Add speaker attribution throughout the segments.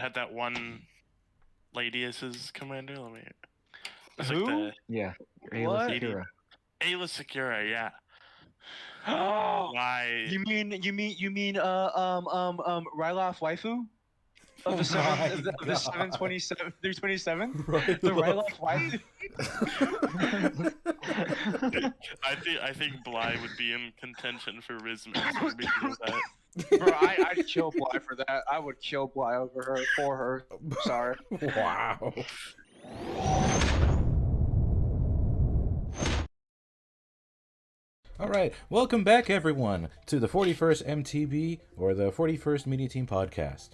Speaker 1: had that one lady as his commander. Let me. It's
Speaker 2: Who?
Speaker 1: Like
Speaker 3: Yeah,
Speaker 2: What?
Speaker 3: Ayla Secura.
Speaker 1: Ayla Secura, yeah.
Speaker 2: Oh,
Speaker 1: Why?
Speaker 2: you mean Ryloth waifu of the
Speaker 4: Oh
Speaker 2: seven
Speaker 4: my
Speaker 2: of the
Speaker 4: God.
Speaker 2: 727 327?
Speaker 4: Right.
Speaker 2: The Ryloth waifu.
Speaker 1: I think Bly would be in contention for Rizman because of that.
Speaker 2: Bro, I'd kill Bly for that. I would kill Bly for her. Sorry.
Speaker 4: Wow. All right, welcome back, everyone, to the 41st MTB, or the 41st Media Team Podcast.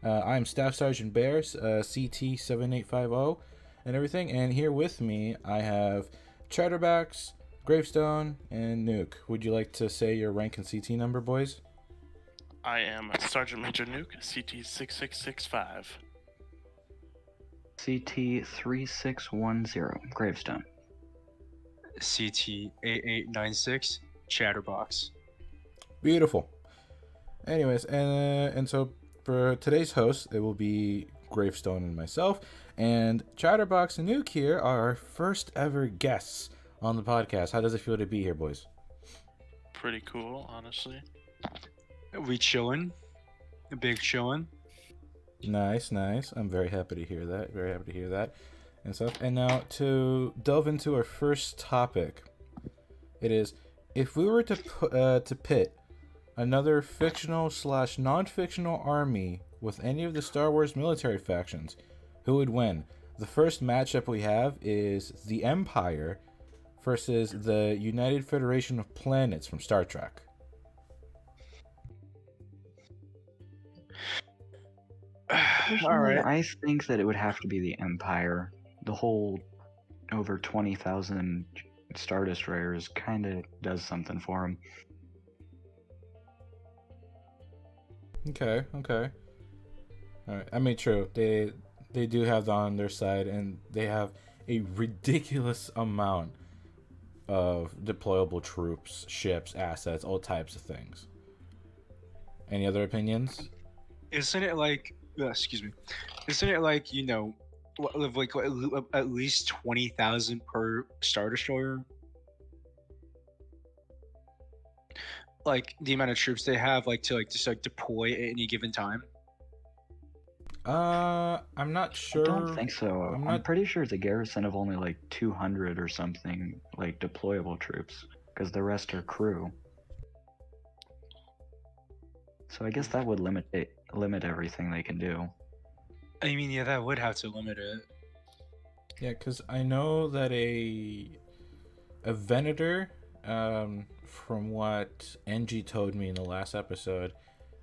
Speaker 4: I'm Staff Sergeant Bears, CT7850, and everything, and here with me, I have Chatterbox, Gravestone, and Nuke. Would you like to say your rank and CT number, boys?
Speaker 1: I am Sergeant Major Nuke, CT6665.
Speaker 3: CT3610, Gravestone.
Speaker 2: CT8896 Chatterbox.
Speaker 4: Beautiful. Anyways, and so for today's host, it will be Gravestone and myself, and Chatterbox and Nuke here are our first ever guests on the podcast. How does it feel to be here, boys?
Speaker 1: Pretty cool, honestly.
Speaker 2: We chillin'. A big chillin'.
Speaker 4: Nice. I'm very happy to hear that. And stuff. And now to delve into our first topic, it is if we were to pit another fictional / non-fictional army with any of the Star Wars military factions, who would win? The first matchup we have is the Empire versus the United Federation of Planets from Star Trek.
Speaker 2: All right.
Speaker 3: I think that it would have to be the Empire. The whole over 20,000 Star Destroyers kind of does something for them.
Speaker 4: Okay. All right. I mean, true. They do have that on their side, and they have a ridiculous amount of deployable troops, ships, assets, all types of things. Any other opinions?
Speaker 2: Isn't it like, excuse me, isn't it like, like at least 20,000 per Star Destroyer? Like the amount of troops they have, to deploy at any given time.
Speaker 4: I'm not sure.
Speaker 3: I don't think so.
Speaker 4: I'm
Speaker 3: I'm
Speaker 4: not-
Speaker 3: pretty sure it's a garrison of only like 200 or something, like deployable troops, because the rest are crew. So I guess that would limit everything they can do.
Speaker 2: I mean, yeah, that would have to limit it.
Speaker 4: Yeah, because I know that a Venator, from what NG told me in the last episode,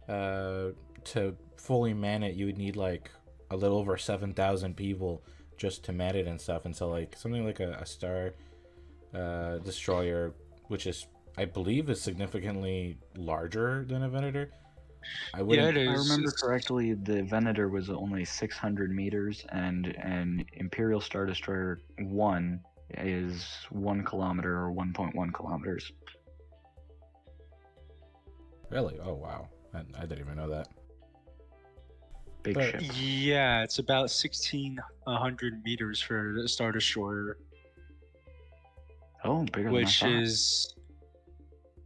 Speaker 4: to fully man it, you would need like a little over 7,000 people just to man it and stuff. And so like something like a Star Destroyer, which is, I believe, is significantly larger than a Venator.
Speaker 2: Yeah, it
Speaker 3: If I
Speaker 2: is.
Speaker 3: remember correctly, the Venator was only 600 meters, and an Imperial Star Destroyer 1 is 1 kilometer or 1.1 kilometers.
Speaker 4: Really? Oh, wow. I didn't even know that.
Speaker 3: Big
Speaker 4: But-
Speaker 3: ship.
Speaker 2: Yeah, it's about 1,600 meters for the Star Destroyer,
Speaker 3: Oh, bigger than I
Speaker 2: which
Speaker 3: thought.
Speaker 2: is,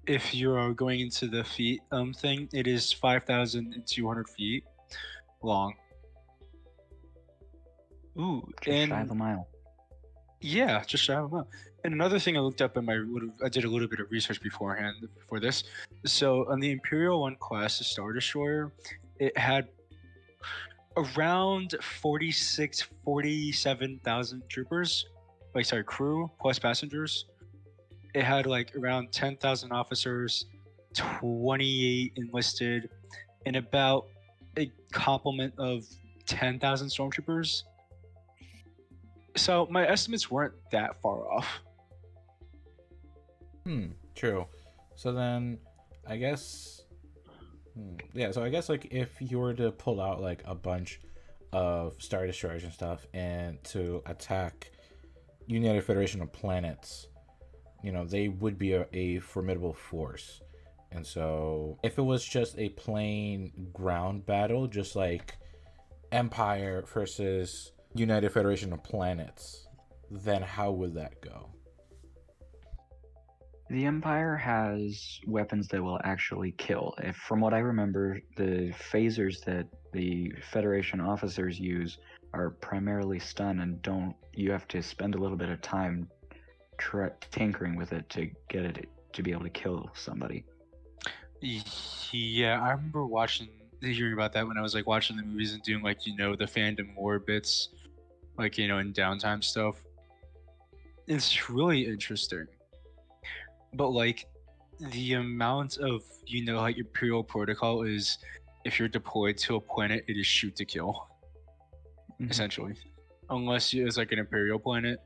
Speaker 2: if you're going into the feet thing, it is 5,200 feet long. Ooh,
Speaker 3: Just shy of a mile.
Speaker 2: yeah, just shy of a mile. And another thing I looked up in I did a little bit of research beforehand for this. So on the Imperial 1 class, the Star Destroyer, it had around 47,000 troopers, crew plus passengers. It had like around 10,000 officers, 28 enlisted, and about a complement of 10,000 stormtroopers. So my estimates weren't that far off.
Speaker 4: True. So then, I guess, yeah. So I guess like if you were to pull out like a bunch of Star Destroyers and stuff, and to attack United Federation of Planets, they would be a formidable force. And so if it was just a plain ground battle, just like Empire versus United Federation of Planets, then how would that go?
Speaker 3: The Empire has weapons that will actually kill. From what I remember, the phasers that the Federation officers use are primarily stun and you have to spend a little bit of time tinkering with it to get it to be able to kill somebody.
Speaker 2: Yeah, I remember hearing about that when I was like watching the movies and doing like the fandom war bits, like in downtime stuff. It's really interesting, but like the amount of like Imperial protocol is, if you're deployed to a planet, it is shoot to kill, essentially, unless it's like an Imperial planet.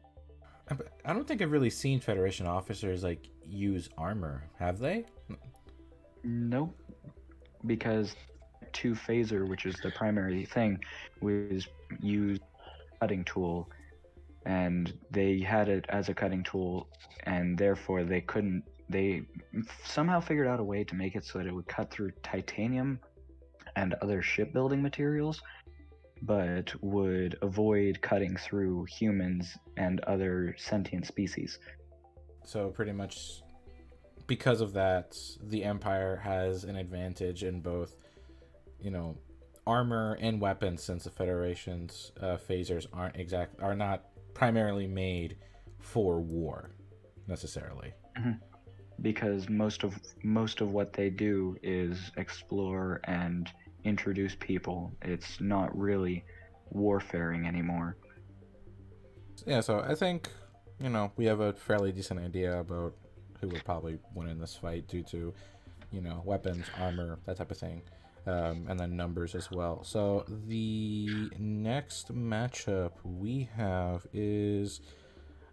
Speaker 4: I don't think I've really seen Federation officers like use armor, have they?
Speaker 3: Nope, because 2 phaser, which is the primary thing, was used cutting tool, and they had it as a cutting tool, and therefore they somehow figured out a way to make it so that it would cut through titanium and other shipbuilding materials, but would avoid cutting through humans and other sentient species.
Speaker 4: So pretty much because of that, the Empire has an advantage in both, armor and weapons, since the Federation's phasers are not primarily made for war, necessarily.
Speaker 3: Because most of what they do is explore and introduce people. It's not really warfaring anymore.
Speaker 4: Yeah, so I think, we have a fairly decent idea about who would probably win in this fight due to, weapons, armor, that type of thing, and then numbers as well. So the next matchup we have is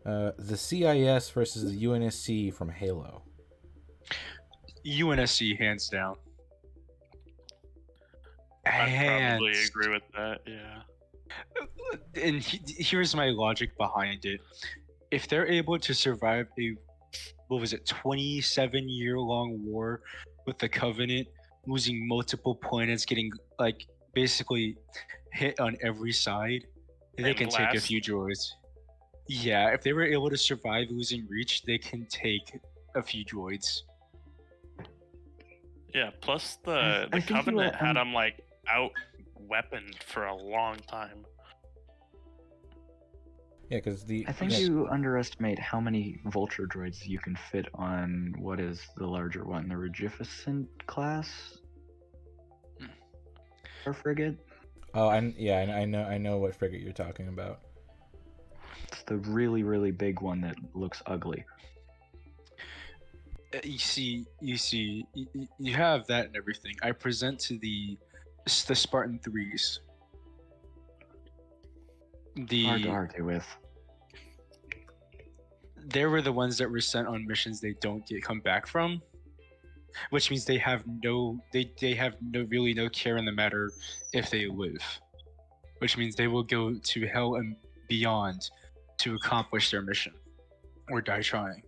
Speaker 4: the CIS versus the UNSC from Halo.
Speaker 2: UNSC, hands down.
Speaker 1: I probably agree with that, yeah.
Speaker 2: And here's my logic behind it. If they're able to survive a 27-year-long war with the Covenant, losing multiple planets, getting like basically hit on every side, they can take a few droids. Yeah, if they were able to survive losing reach, they can take a few droids.
Speaker 1: Yeah, plus the Covenant had them like out-weaponed for a long time.
Speaker 4: Yeah, because
Speaker 3: I think you underestimate how many vulture droids you can fit on what is the larger one, the Regificent class? Or frigate?
Speaker 4: Oh, I know what frigate you're talking about.
Speaker 3: It's the really, really big one that looks ugly.
Speaker 2: You see, you have that and everything. I present to the Spartan 3s.
Speaker 3: Hard to argue with.
Speaker 2: They were the ones that were sent on missions they don't come back from, which means they have no care in the matter if they live, which means they will go to hell and beyond to accomplish their mission or die trying.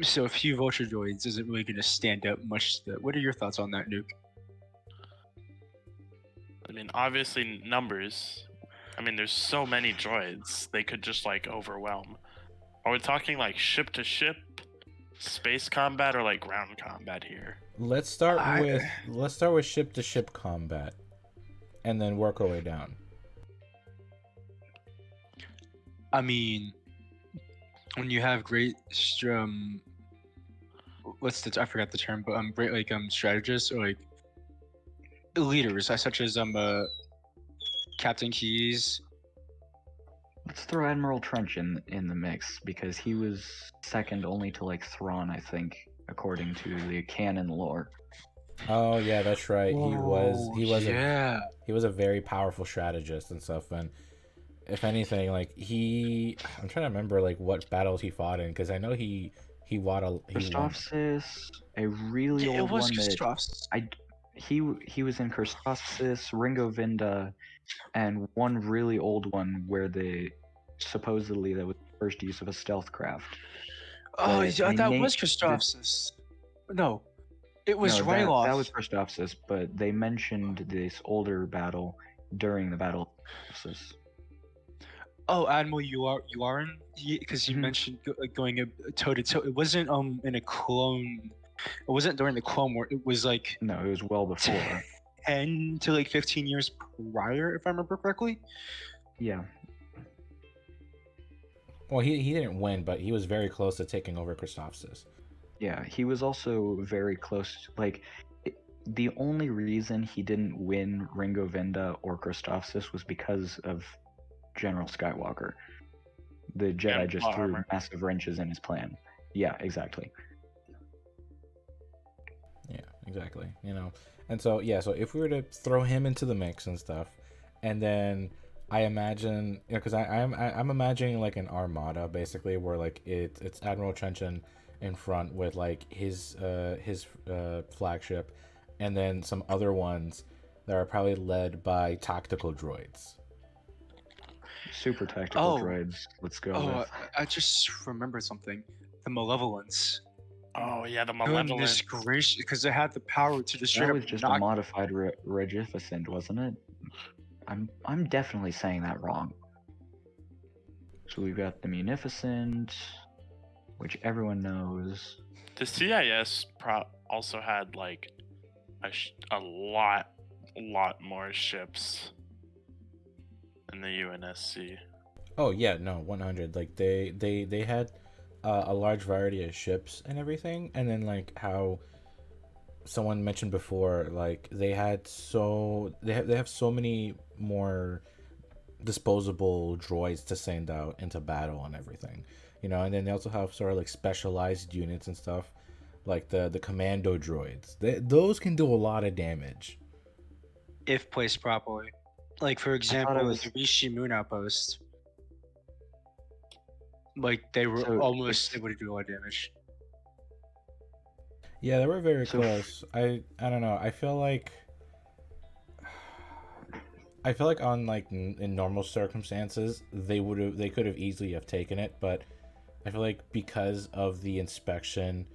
Speaker 2: So a few vulture droids isn't really going to stand out much. What are your thoughts on that, Nuke?
Speaker 1: I mean, obviously numbers. I mean, there's so many droids, they could just like overwhelm. Are we talking like ship to ship, space combat, or like ground combat here?
Speaker 4: Let's start with ship to ship combat, and then work our way down.
Speaker 2: I mean, when you have great I forgot the term, but great strategists or like leaders, such as Captain Keyes.
Speaker 3: Let's throw Admiral Trench in the mix, because he was second only to like Thrawn, I think, according to the canon lore.
Speaker 4: Oh yeah, that's right. He was a very powerful strategist and stuff. And if anything, like I'm trying to remember like what battles he fought in, because I know he won.
Speaker 3: Christophsis, a really old one that he was in Christophsis, Ringo Vinda, and one really old one where supposedly that was the first use of a stealth craft.
Speaker 2: Oh, that was Christophsis. No, it was Ryloth.
Speaker 3: That was Christophsis, but they mentioned this older battle during the battle. Synopsis.
Speaker 2: Oh, Admiral, you are in because you
Speaker 3: Mhm.
Speaker 2: mentioned going toe to toe. It wasn't in a clone. It wasn't during the Clone War. It was like
Speaker 3: No, it was well before.
Speaker 2: 10 to like 15 years prior, if I remember correctly.
Speaker 3: Yeah.
Speaker 4: Well, he didn't win, but he was very close to taking over Christophsis.
Speaker 3: Yeah, he was also very close. Like, the only reason he didn't win Ringo Venda or Christophsis was because of General Skywalker. The Jedi
Speaker 1: And
Speaker 3: just threw
Speaker 1: armor.
Speaker 3: massive wrenches in his plan. Yeah, exactly.
Speaker 4: Yeah, exactly. And so yeah, so if we were to throw him into the mix and stuff, and then I imagine, because I'm imagining like an armada basically, where like it's Admiral Trenchon in front with like his flagship, and then some other ones that are probably led by tactical droids.
Speaker 3: Super tactical
Speaker 2: Oh.
Speaker 3: droids. Let's go
Speaker 2: Oh,
Speaker 3: with.
Speaker 2: I just remembered something. The Malevolence.
Speaker 1: Oh yeah, the
Speaker 2: Goodness
Speaker 1: malevolent.
Speaker 2: gracious, because they had the power to just straight
Speaker 3: That
Speaker 2: up
Speaker 3: was just a
Speaker 2: knock.
Speaker 3: modified Regificent, wasn't it? I'm definitely saying that wrong. So we've got the Munificent, which everyone knows.
Speaker 1: The CIS also had like a lot more ships than the UNSC.
Speaker 4: Oh yeah, no, 100. Like they had a large variety of ships and everything, and then like how someone mentioned before, like they have so many more disposable droids to send out into battle and everything, and then they also have sort of like specialized units and stuff, like the commando droids. Those can do a lot of damage
Speaker 2: If placed properly. Like, for
Speaker 3: it
Speaker 2: example,
Speaker 3: was-
Speaker 2: the Rishi Moon Outpost. Like, they were
Speaker 3: So
Speaker 2: almost
Speaker 3: it's-
Speaker 2: able to do a lot of damage.
Speaker 4: Yeah, they were very
Speaker 3: So
Speaker 4: close. I don't know. I feel like on like in normal circumstances they could have easily have taken it, but I feel like because of the inspection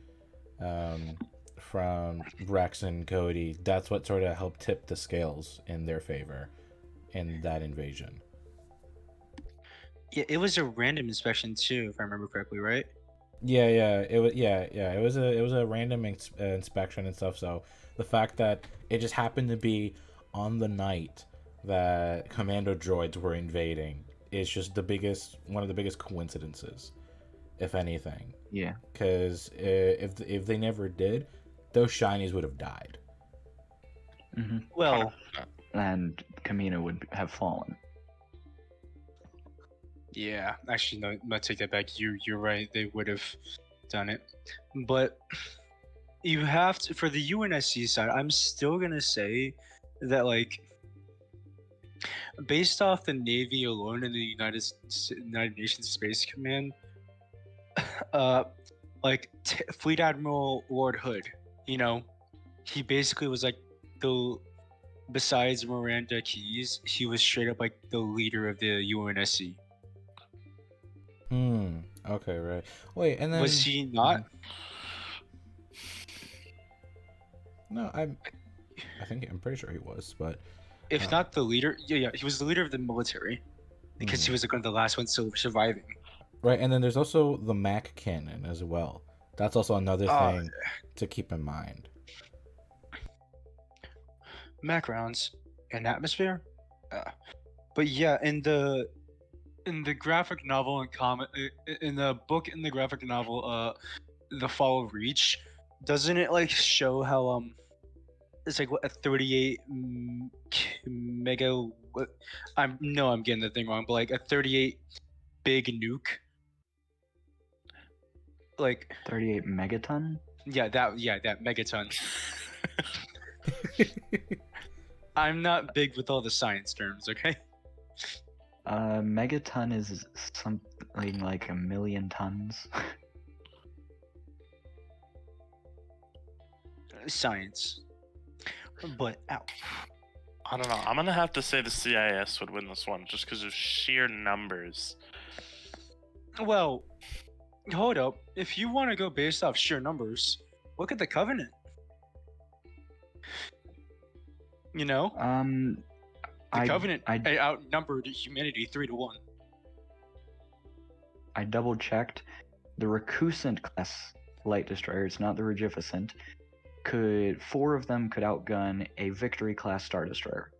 Speaker 4: from Rex and Cody, that's what sort of helped tip the scales in their favor in that invasion.
Speaker 2: Yeah, it was a random inspection too, if I remember correctly, right?
Speaker 4: Yeah, it was it was a random inspection and stuff. So the fact that it just happened to be on the night that commando droids were invading is just one of the biggest coincidences, if anything.
Speaker 3: yeah.
Speaker 4: Because if they never did, those shinies would have died.
Speaker 3: hmm
Speaker 2: Well,
Speaker 3: And Kamina would have fallen.
Speaker 2: yeah, actually, no, I'm gonna take that back. You're right. They would have done it, but you have to, for the UNSC side. I'm still gonna say that, like, based off the Navy alone and the United Nations Space Command, like Fleet Admiral Lord Hood, he basically was like the, besides Miranda Keyes, he was straight up like the leader of the UNSC.
Speaker 4: Okay, right. Wait, and then
Speaker 2: Was he not?
Speaker 4: No, I think I'm pretty sure he was, but
Speaker 2: If not the leader, yeah, he was the leader of the military because he was like one of the last ones still surviving.
Speaker 4: right. And then there's also the Mac cannon as well. That's also another thing to keep in mind.
Speaker 2: Mac rounds and atmosphere, but yeah, in the graphic novel and comic, in the book, in the graphic novel, The Fall of Reach, doesn't it like show how it's like what, a 38 mega, I'm getting the thing wrong, but like a 38 big nuke, like
Speaker 3: 38 megaton?
Speaker 2: that megaton. I'm not big with all the science terms, okay?
Speaker 3: Megaton is something like 1,000,000 tons.
Speaker 2: Science. But ow.
Speaker 1: I don't know. I'm gonna have to say the CIS would win this one just because of sheer numbers.
Speaker 2: Well, hold up. If you want to go based off sheer numbers, look at the Covenant. The Covenant outnumbered humanity 3-1.
Speaker 3: I double checked. The Recusant class light destroyers, not the Regificent, 4 of them could outgun a Victory class Star Destroyer.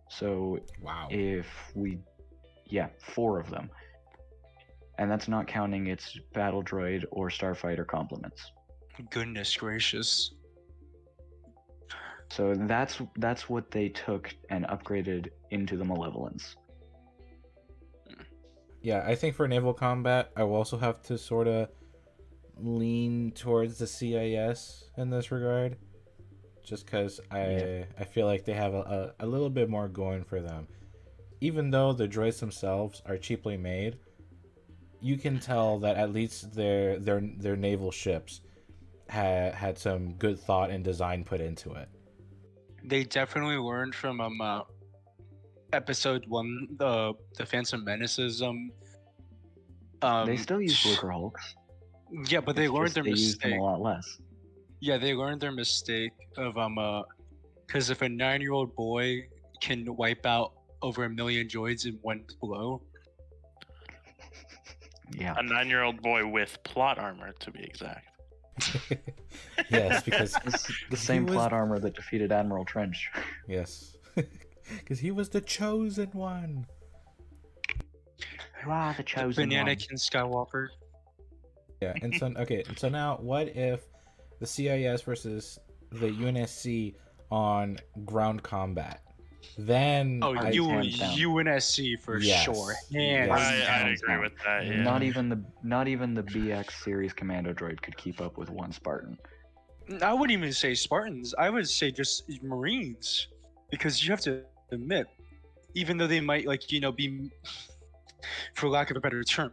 Speaker 3: So
Speaker 4: Wow.
Speaker 3: 4 of them. And that's not counting its battle droid or starfighter complements.
Speaker 2: Goodness gracious.
Speaker 3: So that's what they took and upgraded into the Malevolence.
Speaker 4: Yeah, I think for naval combat, I will also have to sort of lean towards the CIS in this regard, just because I feel like they have a little bit more going for them. Even though the droids themselves are cheaply made, you can tell that at least their naval ships had some good thought and design put into it.
Speaker 2: They definitely learned from episode 1, the Phantom Menaces.
Speaker 3: They still use Lucre Hulks.
Speaker 2: Yeah, but they
Speaker 3: It's
Speaker 2: learned
Speaker 3: just
Speaker 2: their
Speaker 3: they use them
Speaker 2: mistake.
Speaker 3: a lot less.
Speaker 2: Yeah, they learned their mistake of because if a 9-year-old boy can wipe out over 1 million droids in one blow,
Speaker 3: Yeah.
Speaker 1: A 9-year-old boy with plot armor, to be exact.
Speaker 4: Yes, because
Speaker 3: It's the same plot armor that defeated Admiral Trench.
Speaker 4: yes, because he was the chosen one.
Speaker 3: You are the chosen
Speaker 2: Banana
Speaker 3: one.
Speaker 2: King Skywalker.
Speaker 4: Yeah, and so now, what if the CIS versus the UNSC on ground combat? Then
Speaker 2: Oh,
Speaker 3: Hands down.
Speaker 2: UNSC for
Speaker 4: Yes.
Speaker 2: sure.
Speaker 4: Yes.
Speaker 1: I'd
Speaker 3: Hands
Speaker 1: agree
Speaker 3: down.
Speaker 1: with that. Yeah.
Speaker 3: Not even the BX series commando droid could keep up with one Spartan.
Speaker 2: I wouldn't even say Spartans. I would say just Marines, because you have to admit, even though they might be, for lack of a better term,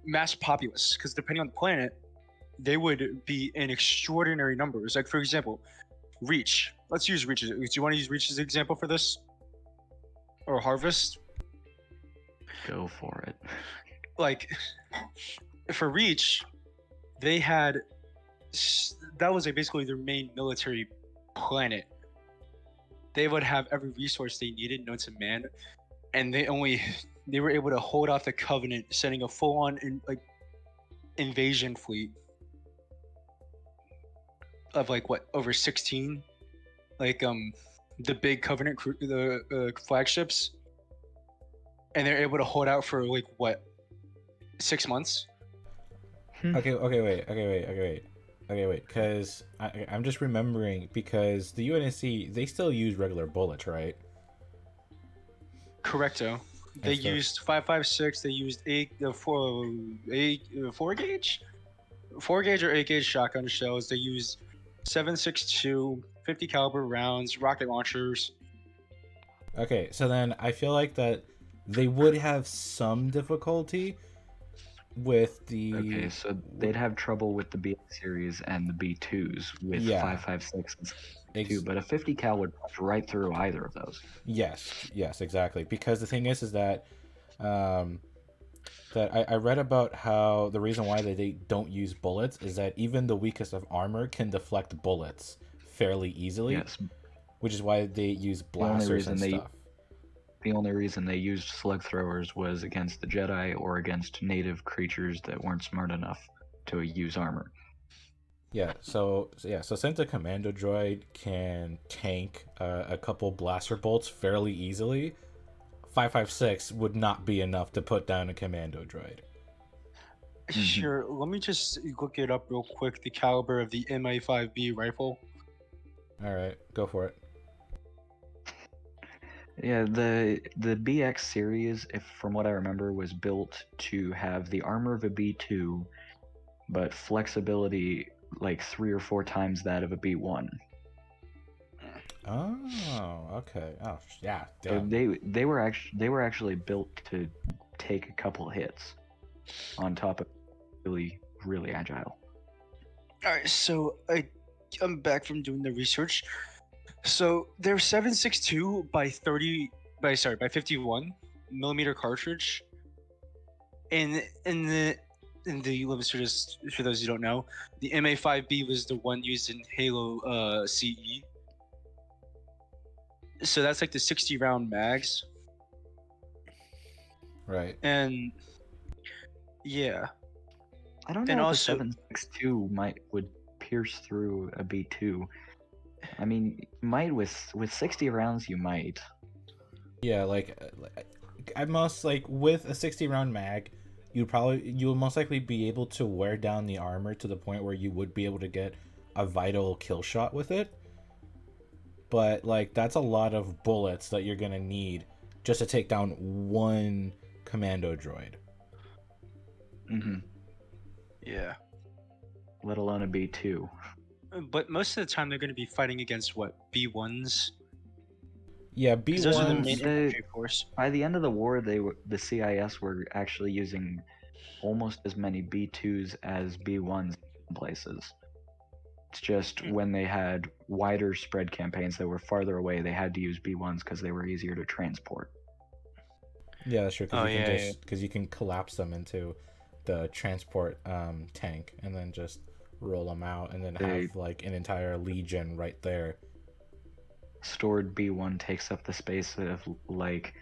Speaker 2: mass populace, because depending on the planet, they would be in extraordinary numbers. Like, for example, Reach. Let's use Reach. Do you want to use Reach as an example for this? Or Harvest?
Speaker 3: Go for it.
Speaker 2: Like, for Reach, they had... That was basically their main military planet. They would have every resource they needed known to man, and they were able to hold off the Covenant, sending a full-on invasion fleet of over 16, the big Covenant flagships, and they're able to hold out for 6 months.
Speaker 4: Okay, wait, because I'm just remembering, because the UNSC, they still use regular bullets, right?
Speaker 2: Correcto. They
Speaker 4: And stuff.
Speaker 2: used 5.56. They used 4 gauge, 4 gauge or 8 gauge shotgun shells. They used 7.62 50 caliber rounds, rocket launchers.
Speaker 4: Okay, so then I feel like that they would have some difficulty with the...
Speaker 3: Okay, so they'd have trouble with the BX series and the B2s with
Speaker 4: Yeah.
Speaker 3: 5.56 and 2, but a 50 cal would punch right through either of those.
Speaker 4: Yes, exactly. Because the thing is that I read about how the reason why they don't use bullets is that even the weakest of armor can deflect bullets fairly easily.
Speaker 3: Yes.
Speaker 4: Which is why they use blasters and stuff.
Speaker 3: The only reason they used slug throwers was against the Jedi or against native creatures that weren't smart enough to use armor.
Speaker 4: So since a commando droid can tank a couple blaster bolts fairly easily, 5.56 would not be enough to put down a commando droid.
Speaker 2: Sure, let me just look it up real quick. The caliber of the MA5B rifle.
Speaker 4: All right, go for it.
Speaker 3: Yeah, the BX series, if from what I remember, was built to have the armor of a B2, but flexibility 3 or 4 times that of a B1.
Speaker 4: Oh, okay. Oh, yeah.
Speaker 3: So
Speaker 4: Damn.
Speaker 3: they were actually built to take a couple hits, on top of really agile.
Speaker 2: All right, so I'm back from doing the research. So they're 7.62 by 51 millimeter cartridge. And in the let me just for those who don't know, the MA5B was the one used in Halo CE. So that's like the 60 round mags,
Speaker 4: Right.
Speaker 2: and yeah,
Speaker 3: I don't
Speaker 2: and
Speaker 3: know if
Speaker 2: also
Speaker 3: a 7.62 would pierce through a B2. I mean, you might with 60 rounds, you might.
Speaker 4: Yeah, at most, like with a 60 round mag, you will most likely be able to wear down the armor to the point where you would be able to get a vital kill shot with it. But like that's a lot of bullets that you're gonna need just to take down one commando droid.
Speaker 3: Mm-hmm.
Speaker 2: yeah.
Speaker 3: Let alone a B2.
Speaker 2: But most of the time they're going to be fighting against what, B1s?
Speaker 4: Yeah,
Speaker 2: Because those are the
Speaker 3: Well,
Speaker 2: main
Speaker 4: B1s.
Speaker 2: infantry force.
Speaker 3: By the end of the war, the CIS were actually using almost as many B2s as B1s in places. It's just when they had wider spread campaigns that were farther away, they had to use B1s because they were easier to transport.
Speaker 4: Yeah, that's true. Because
Speaker 2: Oh,
Speaker 4: you can
Speaker 2: yeah.
Speaker 4: because you can collapse them into the transport tank and then just roll them out and then have like an entire legion right there.
Speaker 3: Stored B1 takes up the space of like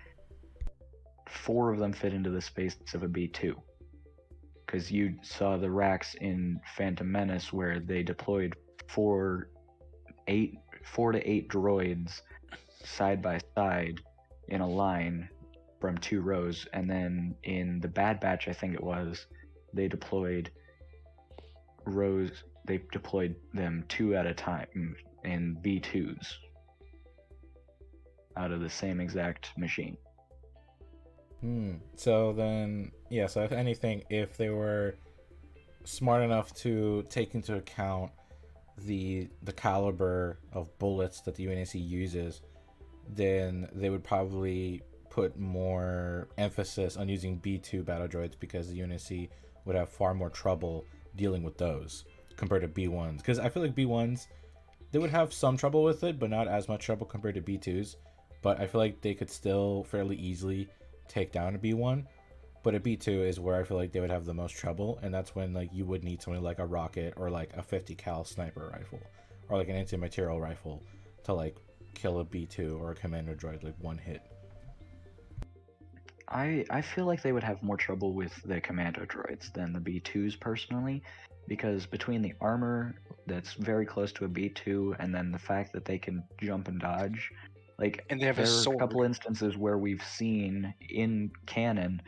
Speaker 3: 4 of them fit into the space of a B2. Because you saw the racks in Phantom Menace where they deployed 4 to 8 droids side by side in a line from 2 rows, and then in the Bad Batch, I think it was, they deployed them 2 at a time in B2s out of the same exact machine.
Speaker 4: So then, yeah. So if anything, if they were smart enough to take into account the caliber of bullets that the UNSC uses, then they would probably put more emphasis on using B2 battle droids because the UNSC would have far more trouble dealing with those compared to B1s. Because I feel like B1s, they would have some trouble with it, but not as much trouble compared to B2s. But I feel like they could still fairly easily take down a B1. But a B2 is where I feel like they would have the most trouble, and that's when like you would need something like a rocket or like a 50 cal sniper rifle or like an anti-material rifle to like kill a B2 or a commando droid like one hit.
Speaker 3: I feel like they would have more trouble with the commando droids than the B2s personally, because between the armor that's very close to a B2 and then the fact that they can jump and dodge, like
Speaker 2: And they have a
Speaker 3: there are a
Speaker 2: sword.
Speaker 3: couple instances where we've seen in canon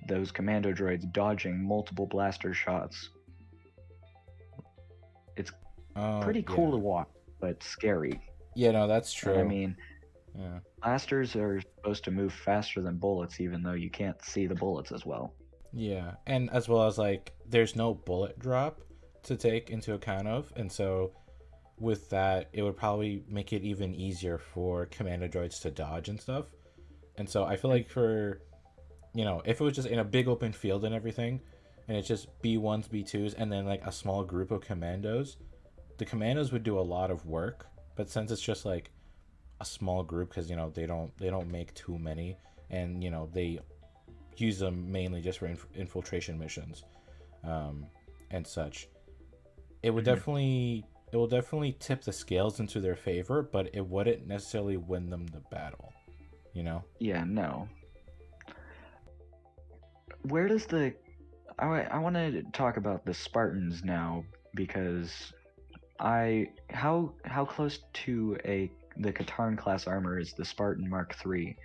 Speaker 3: those commando droids dodging multiple blaster shots. It's pretty cool to watch, but scary.
Speaker 4: Yeah, no, that's true.
Speaker 3: And I mean,
Speaker 4: yeah.
Speaker 3: blasters are supposed to move faster than bullets, even though you can't see the bullets as well.
Speaker 4: Yeah, and as well as like there's no bullet drop to take into account of, and so with that it would probably make it even easier for commando droids to dodge and stuff. And so I feel like for, you know, if it was just in a big open field and everything and it's just B1s, B2s and then like a small group of commandos, the commandos would do a lot of work, but since it's just like a small group, because you know they don't make too many, and you know they use them mainly just for infiltration missions and such, it would definitely tip the scales into their favor, but it wouldn't necessarily win them the battle, you know.
Speaker 3: Yeah, no. Where does I want to talk about the Spartans now, because how close to the Katarn class armor is the Spartan Mark III?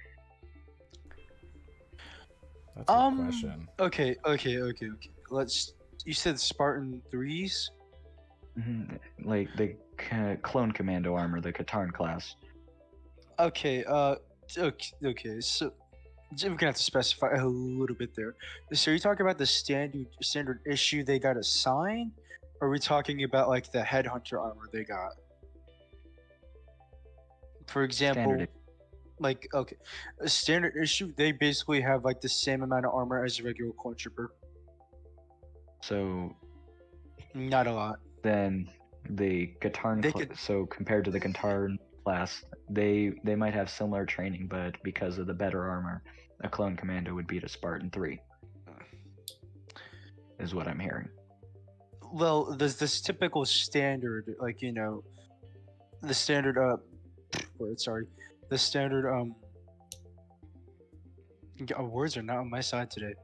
Speaker 4: That's a good question.
Speaker 2: Okay. You said Spartan 3s?
Speaker 3: Like the clone commando armor, the Katarn class.
Speaker 2: Okay, okay, so we're gonna have to specify a little bit there. So you're talking about the standard issue they got assigned? Or are we talking about like the headhunter armor they got? For example,
Speaker 3: Standard.
Speaker 2: like okay, a standard issue, they basically have like the same amount of armor as a regular clone trooper.
Speaker 3: So
Speaker 2: Not a lot.
Speaker 3: then the Katarn so compared to the Katarn class, they might have similar training, but because of the better armor, a clone commando would beat a Spartan 3. Is what I'm hearing.
Speaker 2: Well, there's this typical standard, like, you know, the standard word. Sorry, the standard words are not on my side today.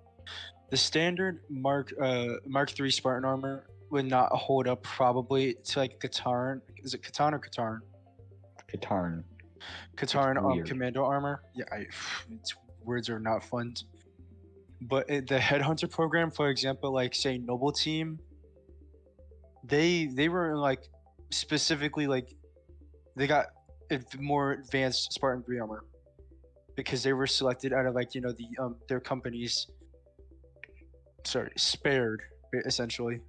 Speaker 2: The standard Mark III Spartan armor would not hold up probably to like Katarn. Is it Katan or Katarn?
Speaker 3: Katarn.
Speaker 2: Katarn
Speaker 3: weird.
Speaker 2: commando armor. Yeah, its words are not fun. But the headhunter program, for example, like say Noble Team, they were like specifically like they got more advanced Spartan 3 armor because they were selected out of like the their companies. Sorry, spared essentially.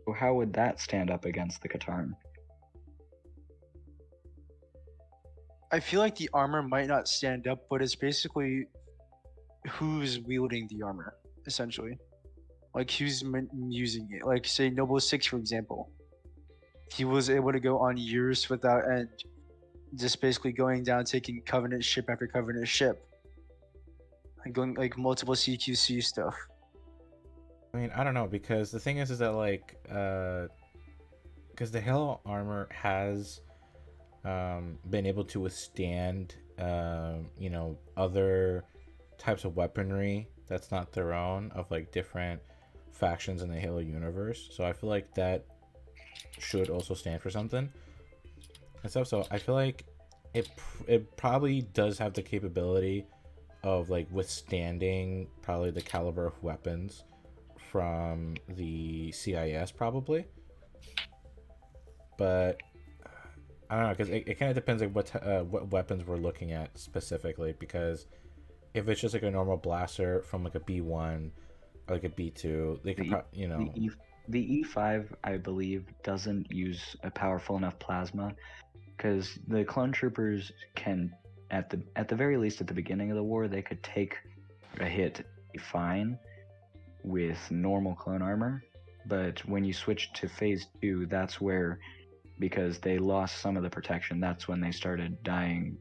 Speaker 3: So how would that stand up against the Katarn?
Speaker 2: I feel like the armor might not stand up, but it's basically who's wielding the armor essentially, like who's using it. Like say Noble 6, for example, he was able to go on years without end, just basically going down, taking Covenant ship after Covenant ship, and going like multiple CQC stuff.
Speaker 4: I mean, I don't know, because the thing is that like, because the Halo armor has been able to withstand, other types of weaponry that's not their own of like different factions in the Halo universe. So I feel like that should also stand for something and stuff. So I feel like it probably does have the capability of like withstanding probably the caliber of weapons from the CIS probably, but I don't know, because it kind of depends like what weapons we're looking at specifically, because if it's just like a normal blaster from like a B1 or like a B2, they could
Speaker 3: the E5 I believe doesn't use a powerful enough plasma, because the clone troopers can at the very least at the beginning of the war they could take a hit fine with normal clone armor, but when you switch to phase 2, that's where, because they lost some of the protection, that's when they started dying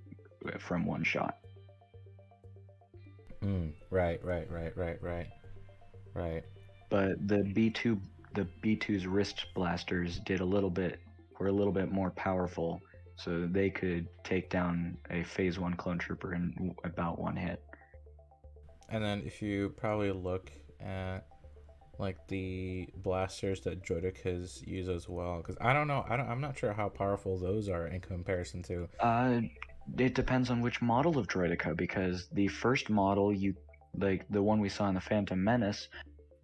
Speaker 3: from one shot.
Speaker 4: Right.
Speaker 3: But the B2's wrist blasters were a little bit more powerful, so they could take down a phase 1 clone trooper in about one hit.
Speaker 4: And then if you probably look at like the blasters that Droidekas use as well, because I'm not sure how powerful those are in comparison to.
Speaker 3: It depends on which model of Droideka, because the first model, like the one we saw in the Phantom Menace,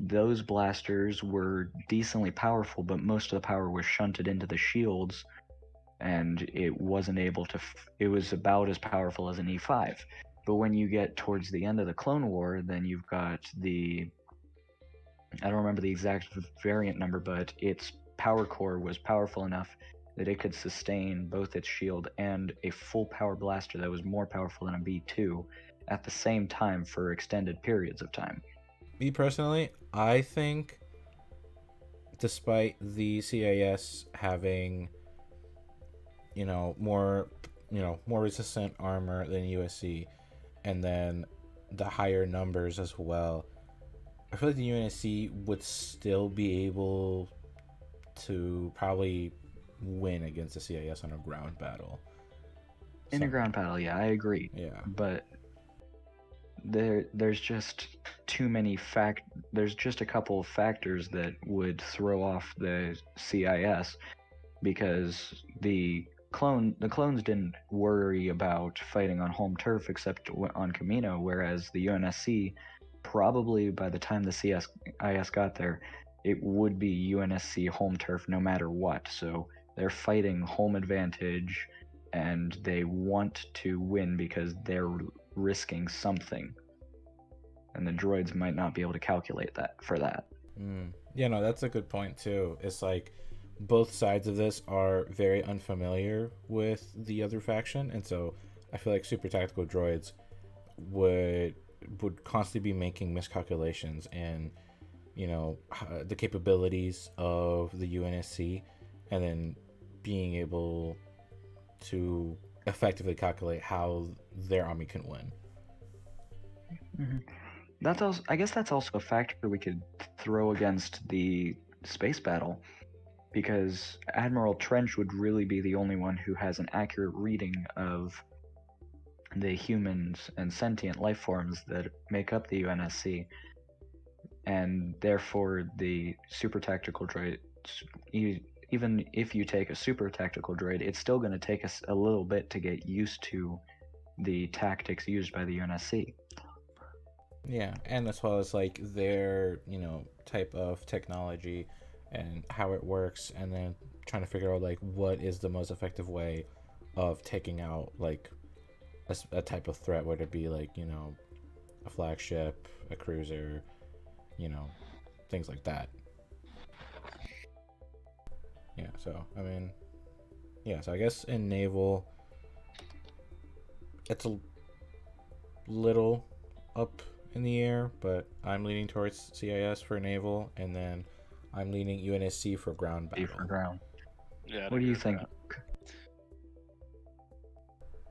Speaker 3: those blasters were decently powerful, but most of the power was shunted into the shields, and it wasn't able to. It was about as powerful as an E5. But when you get towards the end of the Clone War, then you've got I don't remember the exact variant number, but its power core was powerful enough that it could sustain both its shield and a full power blaster that was more powerful than a B2 at the same time for extended periods of time.
Speaker 4: Me personally, I think despite the CIS having more resistant armor than USC, and then the higher numbers as well, I feel like the UNSC would still be able to probably win against the CIS on a ground battle.
Speaker 3: In a ground battle, yeah, I agree.
Speaker 4: Yeah.
Speaker 3: But there's just too many there's just a couple of factors that would throw off the CIS, because the clones didn't worry about fighting on home turf except on Camino, whereas the UNSC, probably by the time the CIS got there, it would be UNSC home turf no matter what. So they're fighting home advantage, and they want to win because they're risking something. And the droids might not be able to calculate that for that.
Speaker 4: Yeah, no, that's a good point too. It's like both sides of this are very unfamiliar with the other faction, and so I feel like super tactical droids would constantly be making miscalculations and the capabilities of the UNSC, and then being able to effectively calculate how their army can win.
Speaker 3: That's also, I guess that's also a factor we could throw against the space battle, because Admiral Trench would really be the only one who has an accurate reading of the humans and sentient life forms that make up the UNSC, and therefore the super tactical droid, even if you take a super tactical droid, it's still going to take us a little bit to get used to the tactics used by the UNSC.
Speaker 4: Yeah, and as well as like their, type of technology and how it works, and then trying to figure out like what is the most effective way of taking out like a type of threat, whether it be like, a flagship, a cruiser, things like that. Yeah, so I mean, yeah, so I guess in naval it's a little up in the air, but I'm leaning towards CIS for naval, and then I'm leaning UNSC for ground
Speaker 3: B
Speaker 4: battle.
Speaker 3: for ground.
Speaker 1: Yeah.
Speaker 3: What do you think?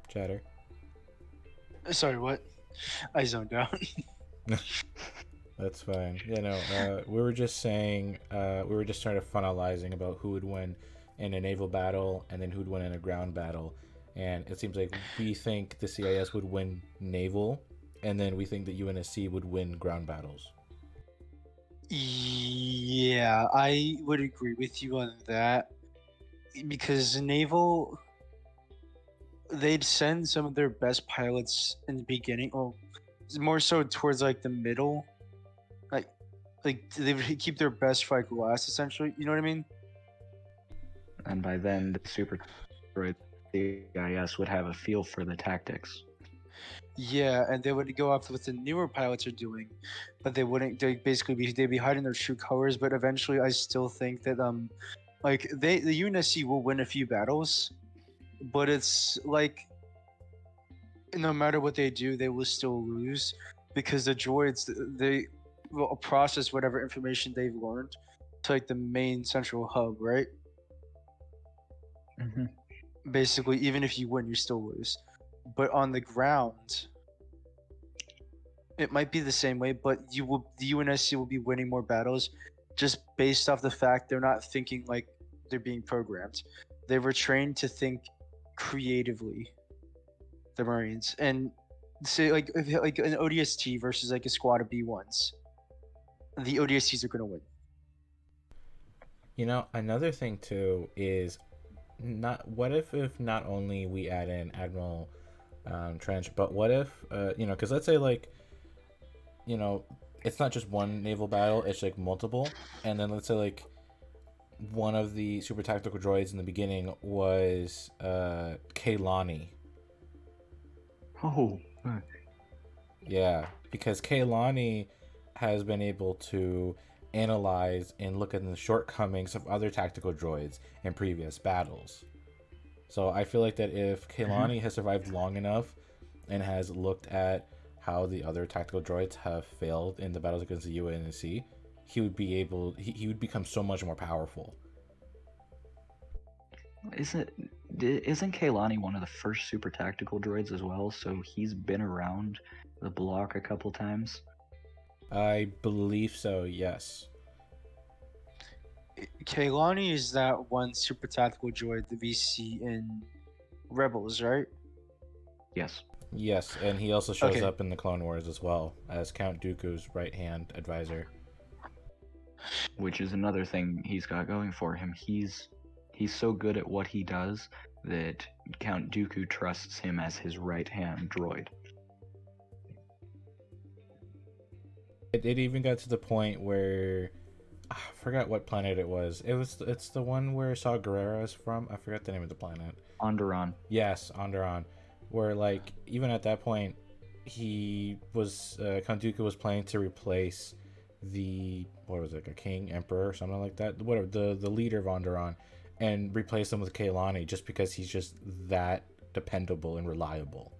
Speaker 4: Chatter.
Speaker 2: Sorry, what? I zoned out.
Speaker 4: That's fine. Yeah, no, we were just saying, we were just trying to finalizing about who would win in a naval battle and then who'd win in a ground battle. And it seems like we think the CIS would win naval, and then we think the UNSC would win ground battles.
Speaker 2: Yeah, I would agree with you on that. Because naval, they'd send some of their best pilots in the beginning, or more so towards like the middle. Like they would keep their best fight last, essentially. You know what I mean?
Speaker 3: And by then, the super droid CIS would have a feel for the tactics.
Speaker 2: Yeah, and they would go off what the newer pilots are doing, but they wouldn't. They'd be hiding their true colors. But eventually, I still think that like the UNSC will win a few battles, but it's like no matter what they do, they will still lose because the droids they will process whatever information they've learned to like the main central hub, right?
Speaker 3: Mm-hmm.
Speaker 2: Basically, even if you win, you still lose. But on the ground, it might be the same way, but the UNSC will be winning more battles just based off the fact they're not thinking like they're being programmed. They were trained to think creatively, the Marines. And say like an ODST versus like a squad of B1s. The ODSTs are gonna win.
Speaker 4: Another thing too is what if not only we add in Admiral Trench, but what if because let's say like it's not just one naval battle, it's like multiple, and then let's say like one of the super tactical droids in the beginning was Kaylani.
Speaker 3: Oh.
Speaker 4: Yeah, because Kaylani has been able to analyze and look at the shortcomings of other tactical droids in previous battles. So I feel like that if Kaylani has survived long enough and has looked at how the other tactical droids have failed in the battles against the UNSC, he would become so much more powerful.
Speaker 3: Isn't Kaylani one of the first super tactical droids as well? So he's been around the block a couple times.
Speaker 4: I believe so, yes.
Speaker 2: Kaylani is that one super tactical droid that we see in Rebels, right?
Speaker 3: Yes.
Speaker 4: Yes, and he also shows
Speaker 2: Okay.
Speaker 4: up in the Clone Wars as well as Count Dooku's right-hand advisor.
Speaker 3: Which is another thing he's got going for him. He's so good at what he does that Count Dooku trusts him as his right-hand droid.
Speaker 4: It even got to the point where I forgot what planet it was. It's the one where Saw Gerrera is from. I forgot the name of the planet.
Speaker 3: Onderon.
Speaker 4: Yes, Onderon. Where like even at that point, he was Count Dooku was planning to replace the a king, emperor, or something like that. Whatever the leader of Onderon, and replace him with Kaylani just because he's just that dependable and reliable.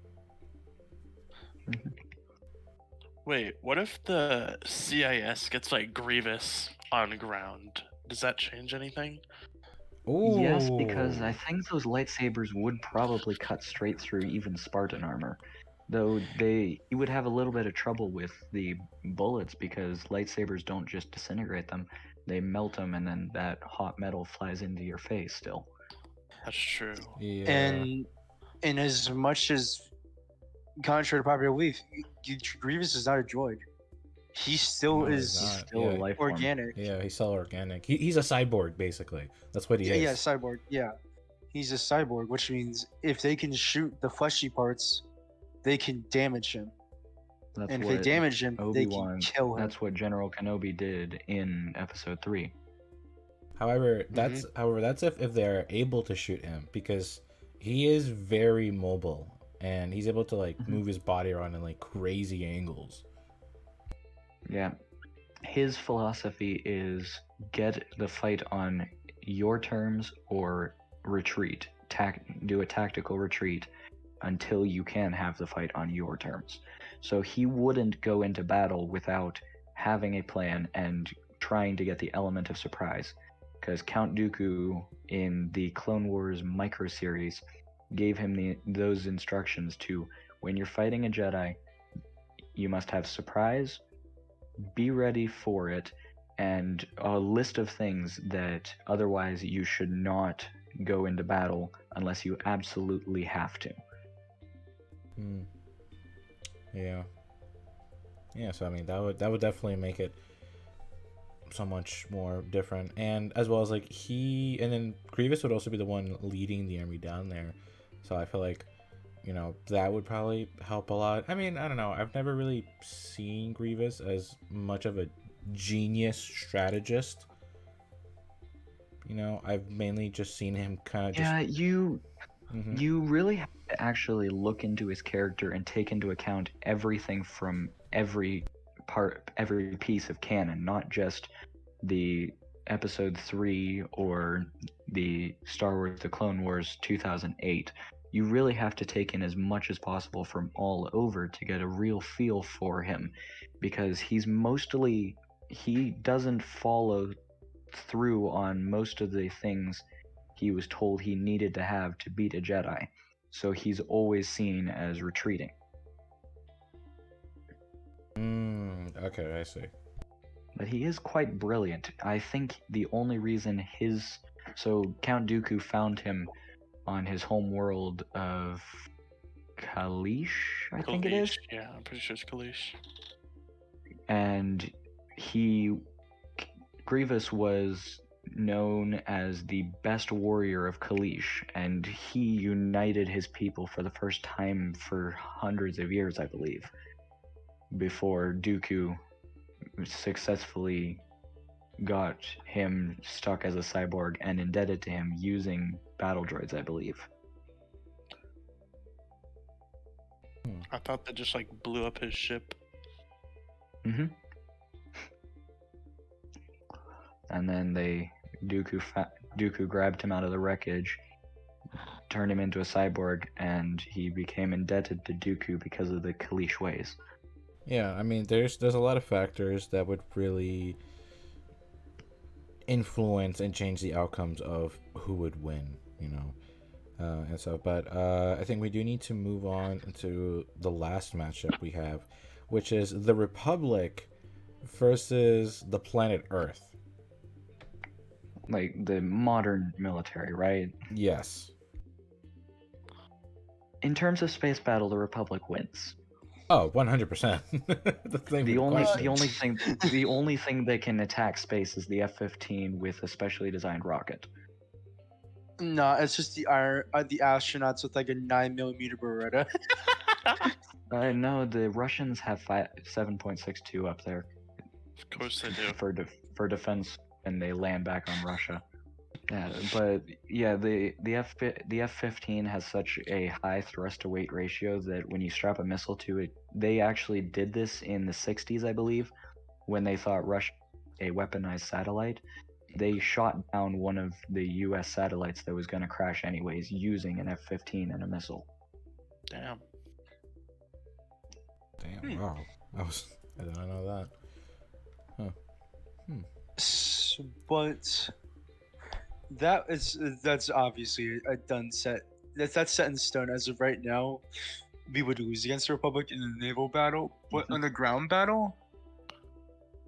Speaker 1: Wait, what if the CIS gets like Grievous on ground? Does that change anything?
Speaker 4: Ooh.
Speaker 3: Yes, because I think those lightsabers would probably cut straight through even Spartan armor. Though he would have a little bit of trouble with the bullets because lightsabers don't just disintegrate them, they melt them, and then that hot metal flies into your face still.
Speaker 1: That's true.
Speaker 4: Yeah.
Speaker 2: And as much as contrary to popular belief, Grievous is not a droid. He still
Speaker 4: No,
Speaker 2: is
Speaker 4: he's
Speaker 3: He's
Speaker 4: not.
Speaker 3: still
Speaker 4: Yeah.
Speaker 3: a life form.
Speaker 2: organic.
Speaker 4: Yeah, he's still organic. He's a cyborg, basically. That's what he
Speaker 2: Yeah,
Speaker 4: is.
Speaker 2: yeah, cyborg. Yeah, he's a cyborg, which means if they can shoot the fleshy parts, they can damage him.
Speaker 3: That's
Speaker 2: And if
Speaker 3: what
Speaker 2: they damage him, they can
Speaker 3: Obi-Wan.
Speaker 2: kill him.
Speaker 3: That's what General Kenobi did in Episode 3.
Speaker 4: However, that's if they're able to shoot him, because he is very mobile and he's able to like move his body around in like crazy angles.
Speaker 3: Yeah. His philosophy is get the fight on your terms or retreat. Do a tactical retreat until you can have the fight on your terms. So he wouldn't go into battle without having a plan and trying to get the element of surprise. Because Count Dooku in the Clone Wars micro series gave him those instructions to, when you're fighting a Jedi, you must have surprise, be ready for it, and a list of things that otherwise you should not go into battle unless you absolutely have to.
Speaker 4: Yeah, so I mean that would definitely make it so much more different, and as well as like and then Grievous would also be the one leading the army down there, so I feel like, you know, that would probably help a lot. I mean, I don't know, I've never really seen Grievous as much of a genius strategist, you know. I've mainly just seen him kind of
Speaker 3: You really have to actually look into his character and take into account everything from every piece of canon, not just the Episode 3 or the Star Wars The Clone Wars 2008. You really have to take in as much as possible from all over to get a real feel for him, because he doesn't follow through on most of the things he was told he needed to have to beat a Jedi. So he's always seen as retreating.
Speaker 4: Okay, I see.
Speaker 3: But he is quite brilliant. I think the only reason Count Dooku found him on his home world of Kalish, I think it is.
Speaker 1: Yeah, I'm pretty sure it's Kalish.
Speaker 3: And Grievous was known as the best warrior of Kalish, and he united his people for the first time for hundreds of years, I believe, before Dooku successfully got him stuck as a cyborg and indebted to him using battle droids, I believe.
Speaker 1: I thought they just like blew up his ship.
Speaker 3: And then Dooku grabbed him out of the wreckage, turned him into a cyborg, and he became indebted to Dooku because of the Kalish ways.
Speaker 4: Yeah, I mean, there's a lot of factors that would really influence and change the outcomes of who would win, you know. But I think we do need to move on to the last matchup we have, which is the Republic versus the planet Earth.
Speaker 3: Like the modern military, right?
Speaker 4: Yes.
Speaker 3: In terms of space battle, the Republic wins.
Speaker 4: Oh, 100%. The
Speaker 3: only thing that can attack space is the F-15 with a specially designed rocket.
Speaker 2: No, it's just the astronauts with like a 9mm Beretta.
Speaker 3: No, the Russians have 7.62 up there.
Speaker 1: Of course they do.
Speaker 3: For defense, and they land back on Russia. Yeah, but yeah, the F-15 has such a high thrust to weight ratio that when you strap a missile to it, they actually did this in the 60s, I believe, when they thought Russia a weaponized satellite. They shot down one of the U.S. satellites that was going to crash anyways using an F-15 and a missile.
Speaker 1: Damn.
Speaker 4: Wow. I did not know that. Huh.
Speaker 2: But that's obviously a done set. That's set in stone as of right now. We would lose against the Republic in the naval battle, but on the ground battle,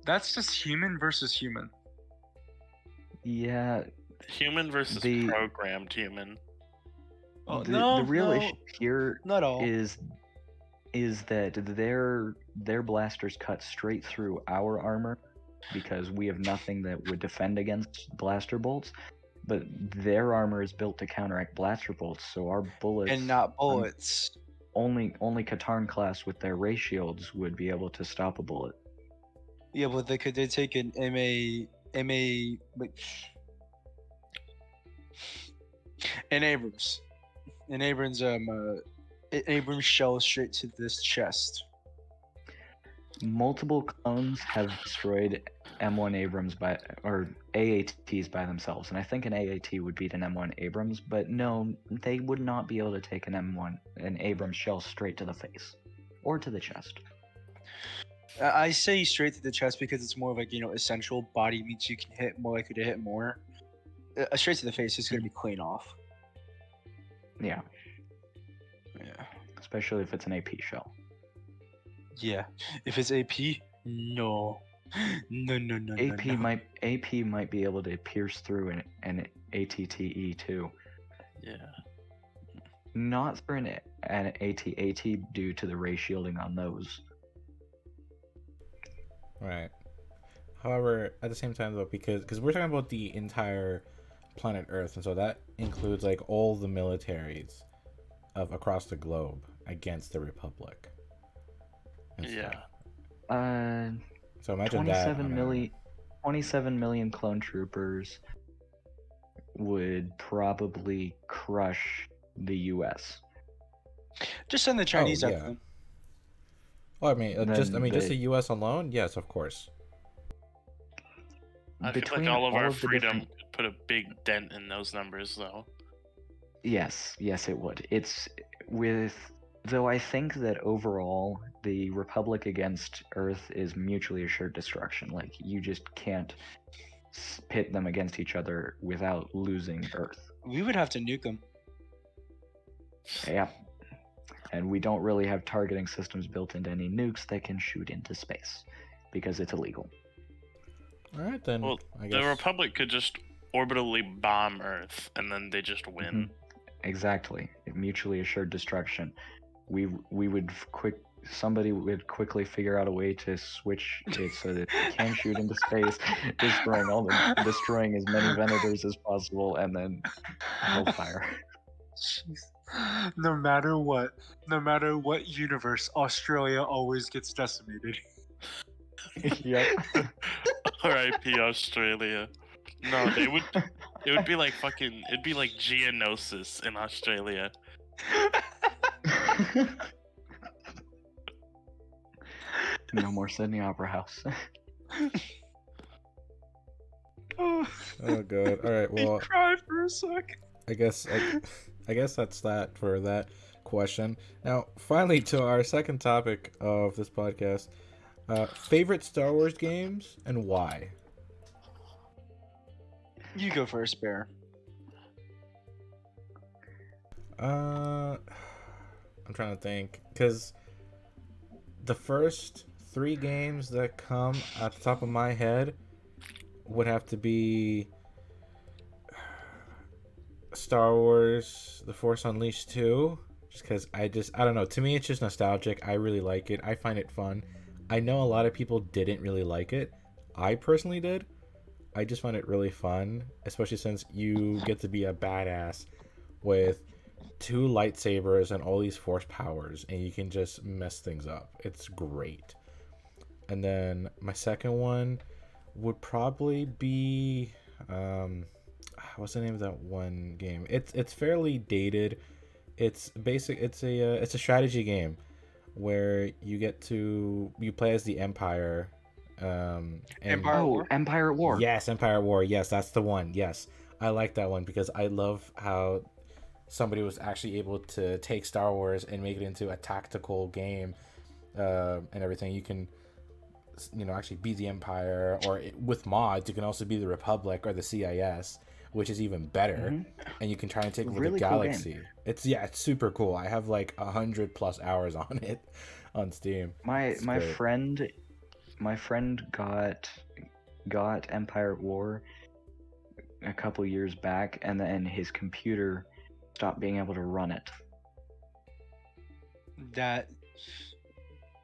Speaker 2: that's just human versus human.
Speaker 3: Yeah,
Speaker 1: Human versus
Speaker 3: The-
Speaker 1: programmed human.
Speaker 2: Oh,
Speaker 3: the real
Speaker 2: no,
Speaker 3: issue here
Speaker 2: not all.
Speaker 3: is that their blasters cut straight through our armor because we have nothing that would defend against blaster bolts, but their armor is built to counteract blaster bolts, so our bullets
Speaker 2: and not bullets.
Speaker 3: only Katarn class with their ray shields would be able to stop a bullet.
Speaker 2: Yeah, but they take an an Abrams, Abrams shell straight to this chest.
Speaker 3: Multiple clones have destroyed M1 Abrams or AATs by themselves, and I think an AAT would beat an M1 Abrams, but no, they would not be able to take an Abrams shell straight to the face or to the chest.
Speaker 2: I say straight to the chest because it's more like, essential. Body means you can hit more likely to hit more. Straight to the face is going to be clean off.
Speaker 3: Yeah,
Speaker 2: Yeah.
Speaker 3: especially if it's an AP shell.
Speaker 2: Yeah. If it's AP, no. No.
Speaker 3: AP might be able to pierce through an ATTE too.
Speaker 1: Yeah.
Speaker 3: Not for an AT due to the ray shielding on those.
Speaker 4: Right. However, at the same time though, because we're talking about the entire planet Earth, and so that includes like all the militaries of across the globe against the Republic. And
Speaker 1: Yeah.
Speaker 4: So imagine that.
Speaker 3: 27 million clone troopers would probably crush the U.S.
Speaker 2: Just send the Chinese
Speaker 4: yeah.
Speaker 2: after them.
Speaker 4: Well, I mean, just
Speaker 3: the
Speaker 4: the U.S. alone, yes, of course.
Speaker 1: I feel
Speaker 3: Between
Speaker 1: like all of our
Speaker 3: the
Speaker 1: freedom
Speaker 3: different-
Speaker 1: could put a big dent in those numbers, though.
Speaker 3: Yes, it would. Though I think that overall the Republic against Earth is mutually assured destruction. Like, you just can't pit them against each other without losing Earth.
Speaker 2: We would have to nuke them.
Speaker 3: Yeah. And we don't really have targeting systems built into any nukes that can shoot into space because it's illegal.
Speaker 4: All right then.
Speaker 1: Well,
Speaker 4: I guess.
Speaker 1: the Republic could just orbitally bomb Earth, and then they just win.
Speaker 3: Exactly. Mutually assured destruction. We would somebody would quickly figure out a way to switch it so that it can shoot into space, destroying as many Venators as possible, and then hellfire.
Speaker 2: Jeez. No matter what universe, Australia always gets decimated.
Speaker 3: Yep.
Speaker 1: R.I.P. Australia. No, it would be like it'd be like Geonosis in Australia.
Speaker 3: No more Sydney Opera House.
Speaker 2: Oh
Speaker 4: god. All right. Well,
Speaker 2: cried for a sec.
Speaker 4: I guess that's that for that question. Now, finally, to our second topic of this podcast: favorite Star Wars games and why.
Speaker 2: You go first, Bear.
Speaker 4: I'm trying to think, because the first 3 games that come at the top of my head would have to be Star Wars The Force Unleashed 2, just because I don't know, to me it's just nostalgic. I really like it. I find it fun. I know a lot of people didn't really like it. I personally did. I just find it really fun, especially since you get to be a badass with 2 lightsabers and all these force powers, and you can just mess things up. It's great. And then my second one would probably be what's the name of that one game? It's fairly dated. It's a strategy game where you play as the Empire. And
Speaker 2: Empire War?
Speaker 3: Empire at War.
Speaker 4: Yes, Empire at War. Yes, that's the one. Yes, I like that one because I love how somebody was actually able to take Star Wars and make it into a tactical game, and everything. You can, actually be the Empire, or with mods, you can also be the Republic or the CIS, which is even better. And you can try and take over
Speaker 3: Really
Speaker 4: the
Speaker 3: cool
Speaker 4: galaxy.
Speaker 3: game.
Speaker 4: It's super cool. I have like 100+ hours on it on Steam.
Speaker 3: My
Speaker 4: great.
Speaker 3: friend got Empire at War a couple years back, and then his computer stopped being able to run it.
Speaker 2: That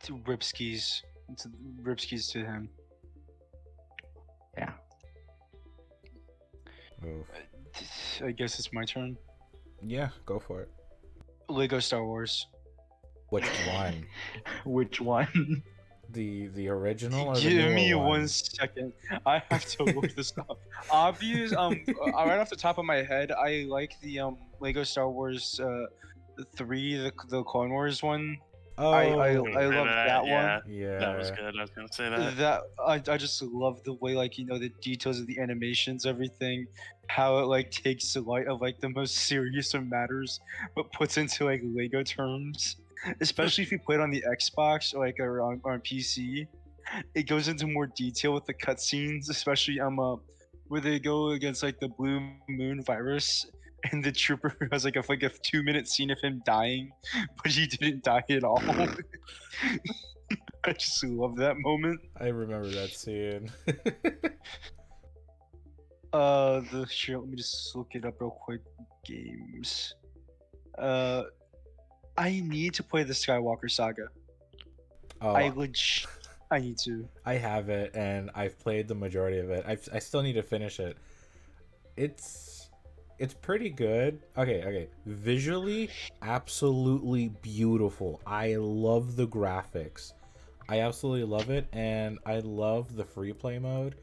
Speaker 2: ripskis to him.
Speaker 3: Yeah.
Speaker 4: Oof.
Speaker 2: I guess it's my turn.
Speaker 4: Yeah, go for it.
Speaker 2: Lego Star Wars.
Speaker 4: Which one?
Speaker 3: Which one?
Speaker 4: The original or the
Speaker 2: Give
Speaker 4: newer
Speaker 2: me
Speaker 4: one?
Speaker 2: 1 second. I have to look this up. Obvious. Right off the top of my head, I like the Lego Star Wars 3, the Clone Wars one.
Speaker 4: Oh,
Speaker 2: I love that
Speaker 1: yeah,
Speaker 2: one.
Speaker 4: yeah.
Speaker 1: that was good. I was gonna say that.
Speaker 2: That I just love the way, like, the details of the animations, everything, how it like takes the light of like the most serious of matters, but puts into like Lego terms. Especially if you play it on the Xbox or on PC, it goes into more detail with the cutscenes, especially where they go against like the Blue Moon virus, and the trooper has like a 2-minute scene of him dying, but he didn't die at all. I just love that moment.
Speaker 4: I remember that scene.
Speaker 2: Sure, let me just look it up real quick. Games. I need to play the Skywalker Saga.
Speaker 4: Oh,
Speaker 2: I need to.
Speaker 4: I have it, and I've played the majority of it. I still need to finish it. It's pretty good. Okay. Visually, absolutely beautiful. I love the graphics. I absolutely love it, and I love the free play mode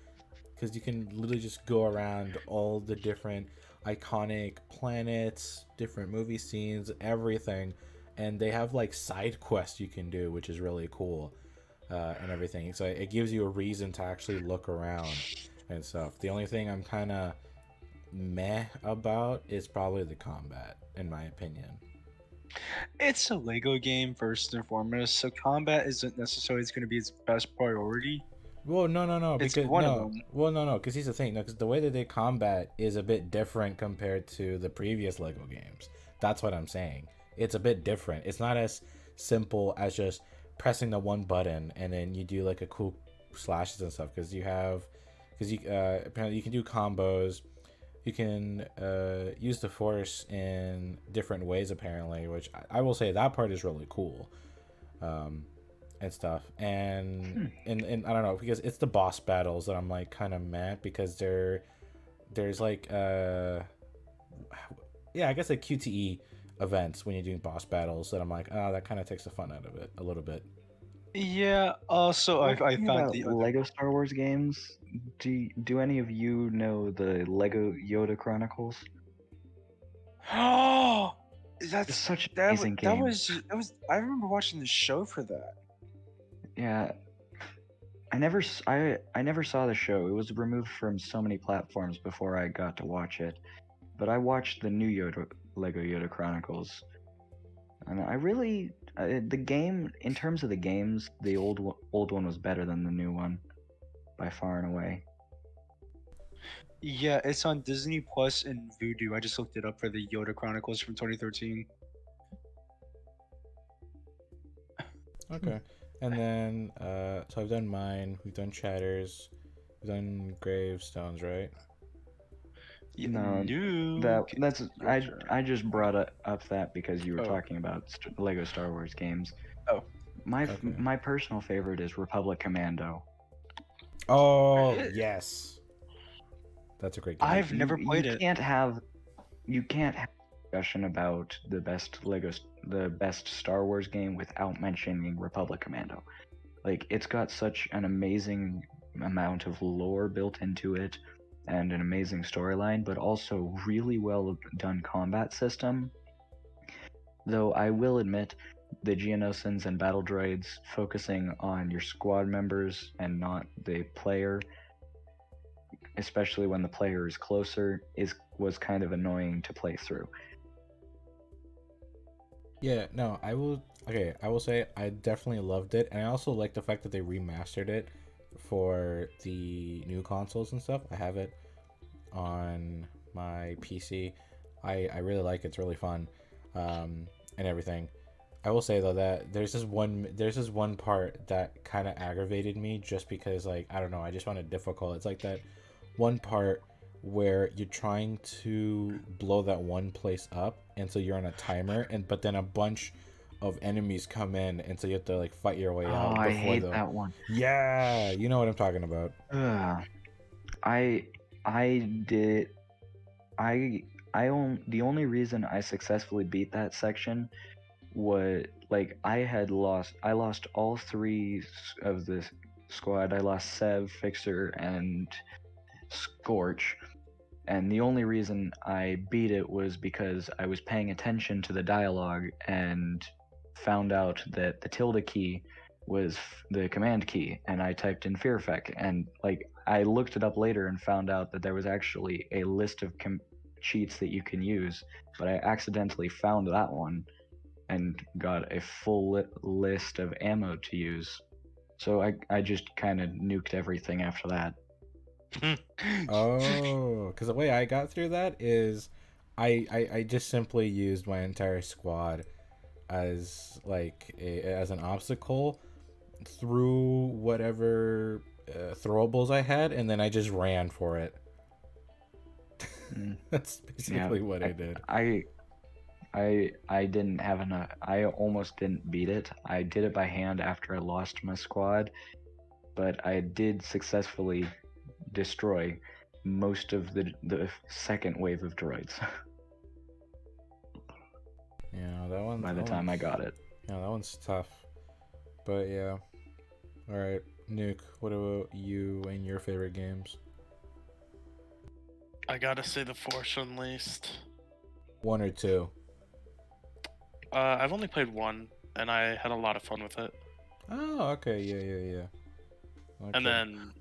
Speaker 4: because you can literally just go around all the different iconic planets, different movie scenes, everything, and they have like side quests you can do, which is really cool, and everything. So it gives you a reason to actually look around and stuff. The only thing I'm kind of meh about is probably the combat, in my opinion.
Speaker 2: It's a Lego game first and foremost, so combat isn't necessarily going to be its best priority.
Speaker 4: Well, no,
Speaker 2: It's
Speaker 4: because
Speaker 2: one of
Speaker 4: no,
Speaker 2: them.
Speaker 4: well, no, because here's the thing, no, because the way that they combat is a bit different compared to the previous Lego games. That's what I'm saying. It's a bit different. It's not as simple as just pressing the one button and then you do like a cool slashes and stuff. Because apparently you can do combos. You can use the Force in different ways apparently, which I will say that part is really cool. And stuff, and I don't know, because it's the boss battles that I'm like kind of mad, because there's like I guess like QTE events when you're doing boss battles that I'm like, that kind of takes the fun out of it a little bit.
Speaker 2: Yeah. Also, I
Speaker 3: Talking
Speaker 2: found
Speaker 3: about
Speaker 2: the other.
Speaker 3: Lego Star Wars games. Do any of you know the Lego Yoda Chronicles?
Speaker 2: Oh,
Speaker 3: It's
Speaker 2: that's
Speaker 3: such an
Speaker 2: that.
Speaker 3: amazing
Speaker 2: That
Speaker 3: game.
Speaker 2: was. I remember watching the show for that.
Speaker 3: Yeah, I never saw the show. It was removed from so many platforms before I got to watch it. But I watched the new Lego Yoda Chronicles, and I really the game, in terms of the games, the old one was better than the new one by far and away.
Speaker 2: Yeah, it's on Disney Plus and Vudu. I just looked it up for the Yoda Chronicles from 2013.
Speaker 4: Okay. And then so I've done mine, we've done Chatters, we've done Gravestones, right?
Speaker 3: No,
Speaker 2: Nuke.
Speaker 3: that's I just brought up that because you were
Speaker 2: Oh.
Speaker 3: talking about Lego Star Wars games.
Speaker 2: Oh.
Speaker 4: Okay.
Speaker 3: My personal favorite is Republic Commando.
Speaker 4: Oh yes, that's a great game.
Speaker 2: I've never played
Speaker 3: you
Speaker 2: it.
Speaker 3: Can't have discussion about the best Star Wars game without mentioning Republic Commando. Like, it's got such an amazing amount of lore built into it and an amazing storyline, but also really well done combat system. Though I will admit, the Geonosians and battle droids focusing on your squad members and not the player, especially when the player is closer, was kind of annoying to play through.
Speaker 4: Yeah, no, I will say I definitely loved it, and I also like the fact that they remastered it for the new consoles and stuff. I have it on my PC. I really like it. It's really fun, and everything. I will say though that there's this one part that kind of aggravated me, just because, like, I don't know, I just found it difficult. It's like that one part where you're trying to blow that one place up, and so you're on a timer, but then a bunch of enemies come in, and so you have to like fight your way out
Speaker 3: I
Speaker 4: before
Speaker 3: hate that one.
Speaker 4: Yeah, you know what I'm talking about.
Speaker 3: I did. The only reason I successfully beat that section was like I lost all three of the squad. I lost Sev, Fixer, and Scorch. And the only reason I beat it was because I was paying attention to the dialogue and found out that the tilde key was the command key, and I typed in fear effect, and like I looked it up later and found out that there was actually a list of cheats that you can use, but I accidentally found that one and got a full list of ammo to use. So I just kind of nuked everything after that.
Speaker 4: Oh, because the way I got through that is I just simply used my entire squad as like as an obstacle through whatever throwables I had, and then I just ran for it. That's basically what I did.
Speaker 3: I didn't have enough. I almost didn't beat it. I did it by hand after I lost my squad, but I did successfully destroy most of the second wave of droids.
Speaker 4: Yeah, that one.
Speaker 3: By the time I got it.
Speaker 4: Yeah, that one's tough. But yeah. All right, Nuke. What about you and your favorite games?
Speaker 1: I gotta say The Force Unleashed.
Speaker 4: 1 or 2?
Speaker 1: I've only played 1, and I had a lot of fun with it.
Speaker 4: Oh, okay. Yeah. Okay.
Speaker 1: And then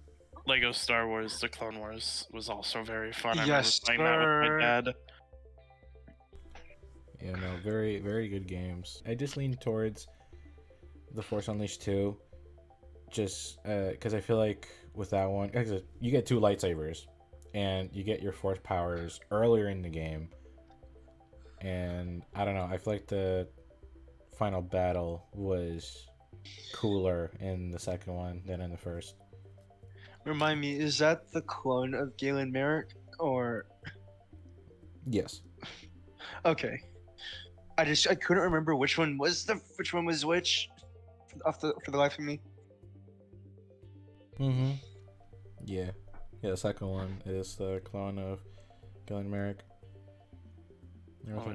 Speaker 1: Lego Star Wars: The Clone Wars was also very fun. I
Speaker 2: Yes,
Speaker 1: remember playing that with my dad.
Speaker 4: Yeah, no, very, very good games. I just lean towards The Force Unleashed 2, just because I feel like with that one, you get 2 lightsabers, and you get your force powers earlier in the game. And I don't know, I feel like the final battle was cooler in the second one than in the first.
Speaker 2: Remind me, is that the clone of Galen Merrick or?
Speaker 4: Yes.
Speaker 2: Okay. I couldn't remember which one was which for the life of me.
Speaker 4: Mm-hmm. Yeah. The second one is the clone of Galen Merrick.
Speaker 1: Oh,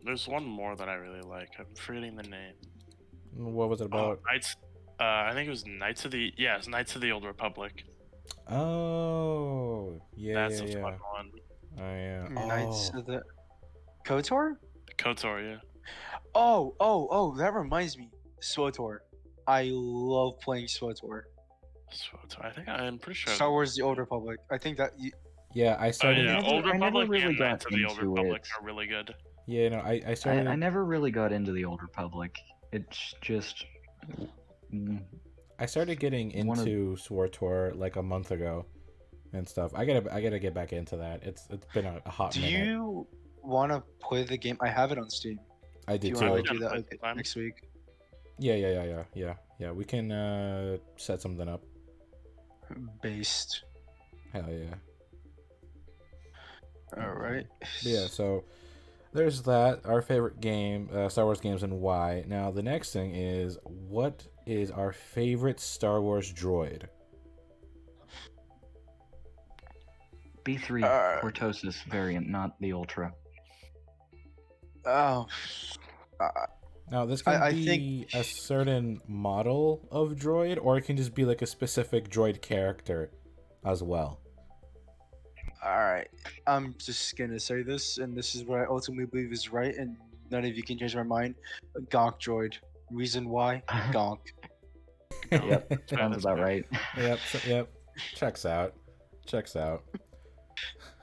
Speaker 1: there's one more that I really like. I'm forgetting the name.
Speaker 4: What was it about?
Speaker 1: Knights. I think it was Knights of the Old Republic.
Speaker 4: Oh, yeah.
Speaker 1: That's a fun one.
Speaker 4: Oh, yeah.
Speaker 2: Knights of the KOTOR?
Speaker 1: KOTOR, yeah.
Speaker 2: Oh, that reminds me. SWTOR. I love playing SWTOR.
Speaker 1: I'm pretty sure.
Speaker 2: Star Wars: The Old Republic. I think that.
Speaker 4: Yeah, I started.
Speaker 1: Old
Speaker 3: I never
Speaker 1: Republic
Speaker 3: really
Speaker 1: and
Speaker 3: got
Speaker 1: Knights of the Old
Speaker 3: into
Speaker 1: Republic
Speaker 3: it.
Speaker 1: are really good.
Speaker 4: Yeah, no, I started.
Speaker 3: I never really got into the Old Republic. It's just.
Speaker 4: I started getting into SWTOR like a month ago, and stuff. I gotta get back into that. It's been a hot minute.
Speaker 2: Do you want to play the game? I have it on Steam.
Speaker 4: I
Speaker 2: Do
Speaker 4: did
Speaker 2: you
Speaker 4: too.
Speaker 2: want to do that next week?
Speaker 4: Yeah. We can set something up.
Speaker 2: Based.
Speaker 4: Hell yeah.
Speaker 2: All right.
Speaker 4: Yeah, so there's that. Our favorite game, Star Wars games, and why. Now the next thing is, what is our favorite Star Wars droid?
Speaker 3: B3 Cortosis variant, not the Ultra.
Speaker 2: Oh.
Speaker 4: Now this can
Speaker 2: I
Speaker 4: be
Speaker 2: think
Speaker 4: a certain model of droid, or it can just be like a specific droid character as well.
Speaker 2: Alright, I'm just gonna say this, and this is what I ultimately believe is right, and none of you can change my mind. Gonk droid. Reason why? Gonk.
Speaker 3: Yep, sounds about right.
Speaker 4: Yep. Checks out.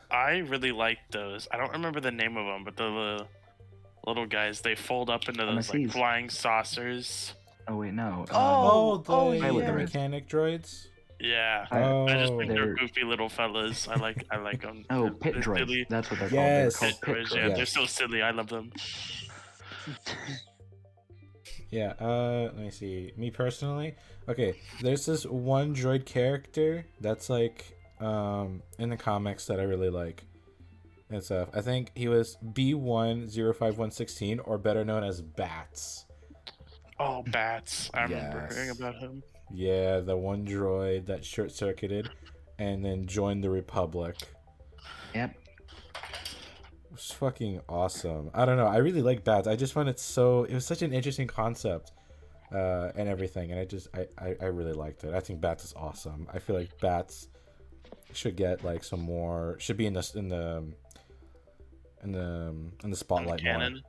Speaker 1: I really like those. I don't remember the name of them, but the little guys, they fold up into those like
Speaker 3: MSCs.
Speaker 1: flying saucers.
Speaker 3: Oh wait, no.
Speaker 4: The
Speaker 3: yeah.
Speaker 4: mechanic droids.
Speaker 1: Yeah,
Speaker 4: Oh,
Speaker 1: I just think they're
Speaker 3: They're-
Speaker 1: goofy little fellas. I like them.
Speaker 3: Oh,
Speaker 1: They're
Speaker 3: pit droids.
Speaker 1: silly.
Speaker 3: That's what they're
Speaker 4: Yes.
Speaker 3: called. They're called pit
Speaker 1: Yeah,
Speaker 3: droids.
Speaker 1: they're
Speaker 4: Yes.
Speaker 1: so silly. I love them.
Speaker 4: Yeah, let me see. Me personally, okay, there's this one droid character that's like in the comics that I really like and stuff. I think he was B105116, or better known as Bats.
Speaker 1: Oh, Bats. I remember hearing
Speaker 4: Yes.
Speaker 1: about him.
Speaker 4: Yeah, the one droid that short circuited and then joined the Republic.
Speaker 3: Yep.
Speaker 4: It was fucking awesome. I don't know. I really like Bats. I just found it was such an interesting concept and everything. And I really liked it. I think Bats is awesome. I feel like Bats should get like some more, should be in the spotlight more.
Speaker 1: Canon.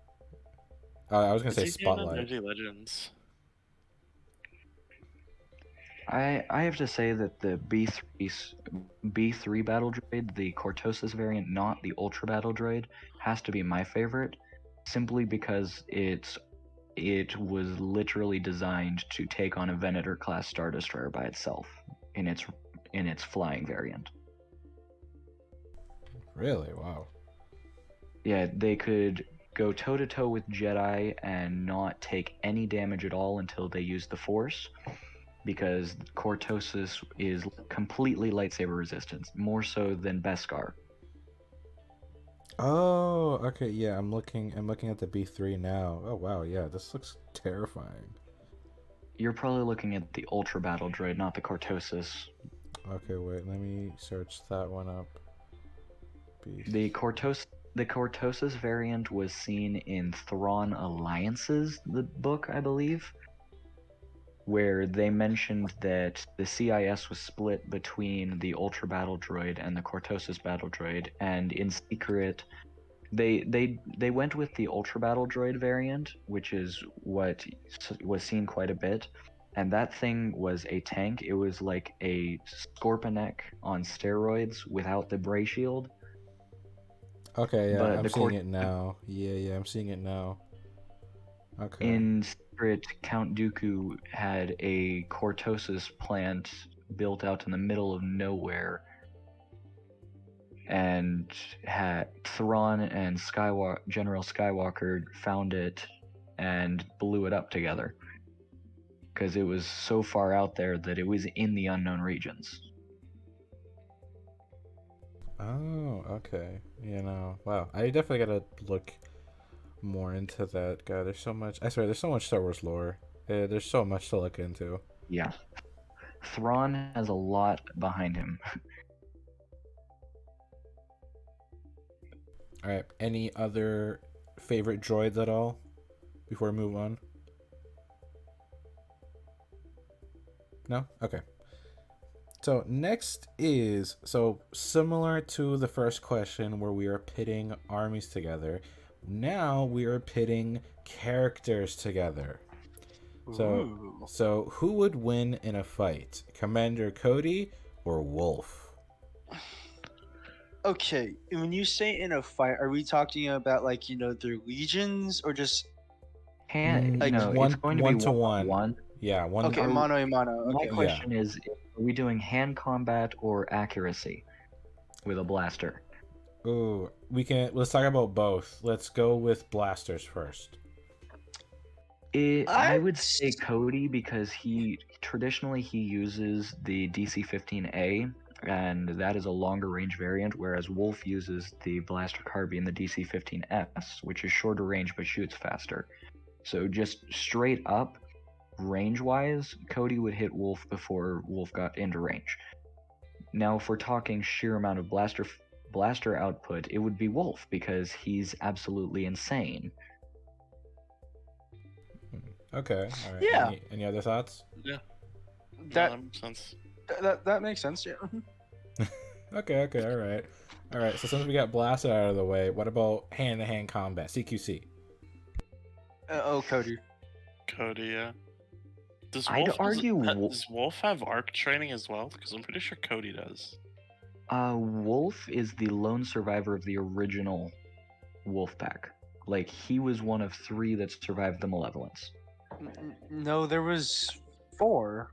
Speaker 4: I was gonna say
Speaker 1: Is he canon or
Speaker 4: spotlight.
Speaker 1: is he Legends?
Speaker 3: I have to say that the B3 battle droid, the Cortosis variant, not the Ultra battle droid, has to be my favorite, simply because it was literally designed to take on a Venator class Star Destroyer by itself in its flying variant.
Speaker 4: Really? Wow.
Speaker 3: Yeah, they could go toe to toe with Jedi and not take any damage at all until they use the Force, because Cortosis is completely lightsaber resistance, more so than Beskar.
Speaker 4: Oh, okay. Yeah, I'm looking at the B3 now. Oh wow, yeah, this looks terrifying.
Speaker 3: You're probably looking at the Ultra battle droid, not the Cortosis.
Speaker 4: Okay, wait, let me search that one up.
Speaker 3: The Cortosis variant was seen in Thrawn Alliances, the book, I believe, where they mentioned that the CIS was split between the Ultra battle droid and the Cortosis battle droid, and in secret, they went with the Ultra battle droid variant, which is what was seen quite a bit, and that thing was a tank. It was like a Scorpionic on steroids without the Bray shield.
Speaker 4: Okay, yeah,
Speaker 3: But
Speaker 4: I'm
Speaker 3: the
Speaker 4: seeing it now. Yeah, I'm seeing it now. Okay.
Speaker 3: In secret, Count Dooku had a Cortosis plant built out in the middle of nowhere, and had Thrawn and General Skywalker found it and blew it up together, because it was so far out there that it was in the unknown regions.
Speaker 4: Oh, okay. You know, wow. I definitely gotta look more into that. God, there's so much. I swear, there's so much Star Wars lore. There's so much to look into.
Speaker 3: Yeah. Thrawn has a lot behind him.
Speaker 4: All right. Any other favorite droids at all before we move on? No? Okay. So next is, so similar to the first question where we are pitting armies together, now we are pitting characters together. So who would win in a fight? Commander Cody or Wolffe?
Speaker 2: Okay, when you say in a fight, are we talking about like their legions or just
Speaker 3: It's going to be one-on-one.
Speaker 4: Yeah, one.
Speaker 2: okay, mano a mano?
Speaker 3: My
Speaker 2: Okay,
Speaker 3: question is, are we doing hand combat or accuracy with a blaster?
Speaker 4: Ooh, let's talk about both. Let's go with blasters first.
Speaker 3: I would say Cody, because he traditionally uses the DC-15A, and that is a longer range variant, whereas Wolffe uses the blaster carbine, the DC-15S, which is shorter range but shoots faster. So just straight up, range-wise, Cody would hit Wolffe before Wolffe got into range. Now, if we're talking sheer amount of blaster output, it would be Wolffe, because he's absolutely insane.
Speaker 4: Okay. All right.
Speaker 2: Yeah.
Speaker 4: Any other thoughts?
Speaker 1: Yeah.
Speaker 2: that
Speaker 1: makes sense.
Speaker 2: that makes sense. Yeah.
Speaker 4: Okay. All right. So since we got blasted out of the way, what about hand-to-hand combat? CQC.
Speaker 2: Cody.
Speaker 1: Cody, yeah. Does
Speaker 3: I'd argue
Speaker 1: does Wolffe have arc training as well? Because I'm pretty sure Cody does.
Speaker 3: Wolffe is the lone survivor of the original Wolf Pack. Like, he was one of 3 that survived the Malevolence.
Speaker 2: No, there was 4.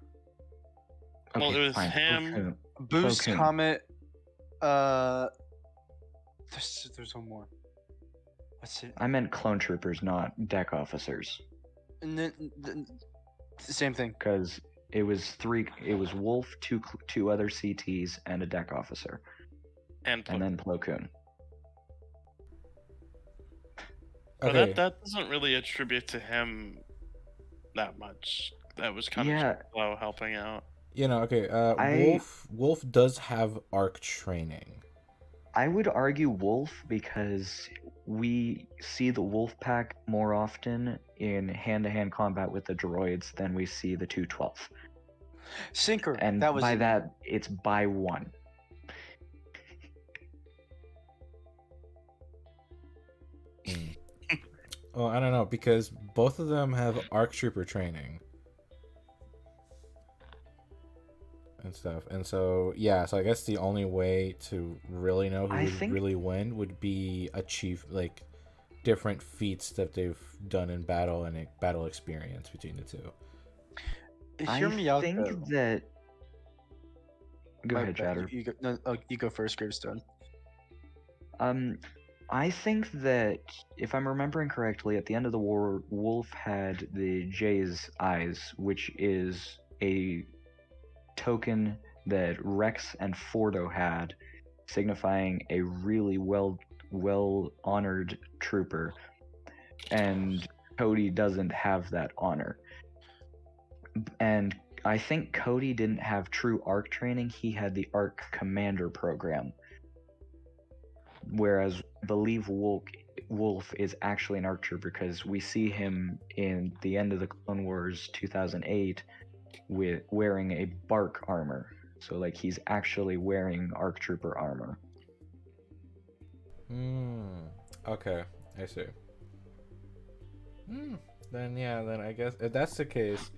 Speaker 1: Well,
Speaker 3: Okay,
Speaker 1: it was
Speaker 3: fine.
Speaker 1: him.
Speaker 2: Boost,
Speaker 3: Kloon.
Speaker 2: Comet. There's one more. What's it?
Speaker 3: I meant clone troopers, not deck officers.
Speaker 2: And then, same thing.
Speaker 3: Because It was Wolffe, two other CTs, and a deck officer,
Speaker 1: And
Speaker 3: then Plo Koon.
Speaker 1: But
Speaker 4: Okay.
Speaker 1: that doesn't really attribute to him that much. That was kind
Speaker 3: Yeah.
Speaker 1: of Plo helping out.
Speaker 4: Okay.
Speaker 3: I-
Speaker 4: Wolffe does have arc training.
Speaker 3: I would argue Wolffe because we see the Wolf Pack more often in hand-to-hand combat with the droids than we see the 212.
Speaker 2: Sinker.
Speaker 3: And
Speaker 2: that was
Speaker 3: by
Speaker 2: it.
Speaker 3: that, it's by one.
Speaker 4: Oh, I don't know, because both of them have arc trooper training and stuff, and so yeah. So I guess the only way to really know who would really win would be achieve like different feats that they've done in battle and battle experience between the two.
Speaker 2: Hear me out,
Speaker 3: think
Speaker 2: though.
Speaker 3: that. Go
Speaker 2: My
Speaker 3: ahead,
Speaker 2: bad.
Speaker 3: Chatter.
Speaker 2: You go, no, you go first, Gravestone.
Speaker 3: I think that if I'm remembering correctly, at the end of the war, Wolffe had the Jay's Eyes, which is a token that Rex and Fordo had, signifying a really well honored trooper, and Cody doesn't have that honor. And I think Cody didn't have true ARC training; he had the ARC Commander program. Whereas I believe Wolffe is actually an ARC trooper because we see him in the end of the Clone Wars 2008 with wearing a bark armor. So like he's actually wearing ARC trooper armor.
Speaker 4: Okay, I see. Then I guess if that's the case,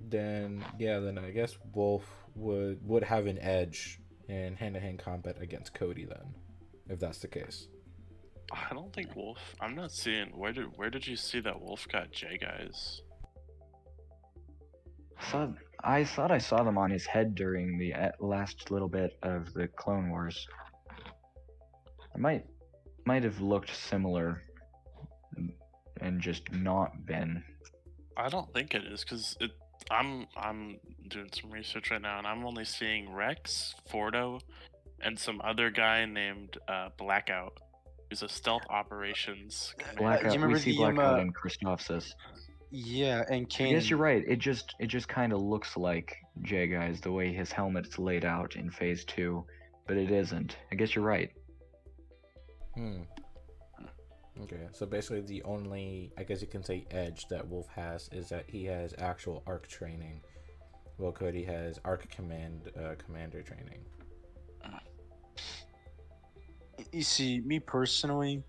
Speaker 4: then I guess Wolffe would have an edge in hand-to-hand combat against Cody then. If that's the case.
Speaker 1: I don't think Wolffe. I'm not seeing. Where did you see that Wolffe got J guys?
Speaker 3: I thought I saw them on his head during the last little bit of the Clone Wars. It might have looked similar and just not been.
Speaker 1: I don't think it is because I'm doing some research right now and I'm only seeing Rex, Fordo, and some other guy named Blackout, who's a stealth operations commander.
Speaker 3: Blackout.
Speaker 2: you remember
Speaker 3: We see
Speaker 2: the,
Speaker 3: Blackout in Christophsis.
Speaker 2: Yeah, and
Speaker 3: I
Speaker 2: Kanan.
Speaker 3: guess you're right. It just kind of looks like J Guys the way his helmet's laid out in Phase 2, but it isn't. I guess you're right.
Speaker 4: Okay, so basically the only, I guess you can say, edge that Wolffe has is that he has actual ARC training, while Cody has ARC commander training.
Speaker 2: You see, me personally,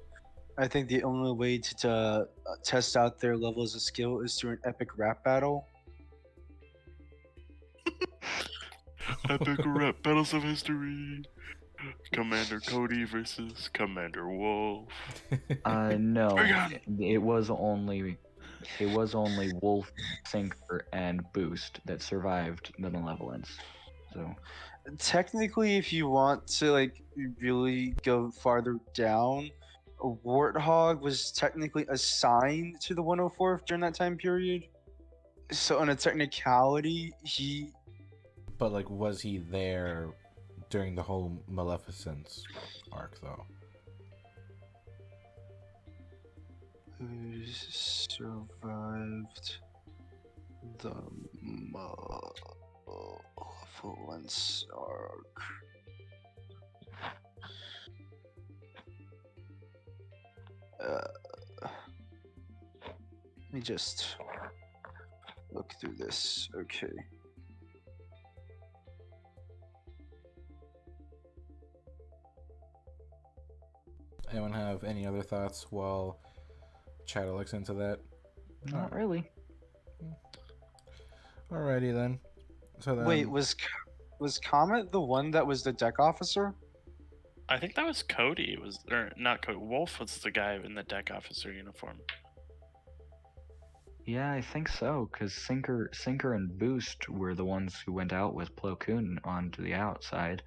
Speaker 2: I think the only way to test out their levels of skill is through an epic rap battle.
Speaker 1: Epic rap battles of history. Commander Cody versus Commander Wolffe.
Speaker 3: No.
Speaker 1: Bring
Speaker 3: It was only Wolffe, Sinker, and Boost that survived the Malevolence. So
Speaker 2: Technically, if you want to like really go farther down, Warthog was technically assigned to the 104th during that time period. So on a technicality, he
Speaker 4: But like, was he there during the whole Maleficence arc though?
Speaker 2: survived the Malevolence arc. Let me just look through this. Okay.
Speaker 4: Anyone have any other thoughts while Chatter looks into that?
Speaker 3: not really.
Speaker 4: Alrighty then. So then.
Speaker 2: Wait, was Comet the one that was the deck officer?
Speaker 1: I think that was Cody. Or not Cody. Wolffe was the guy in the deck officer uniform.
Speaker 3: Yeah, I think so, because Sinker and Boost were the ones who went out with Plo Koon onto the outside.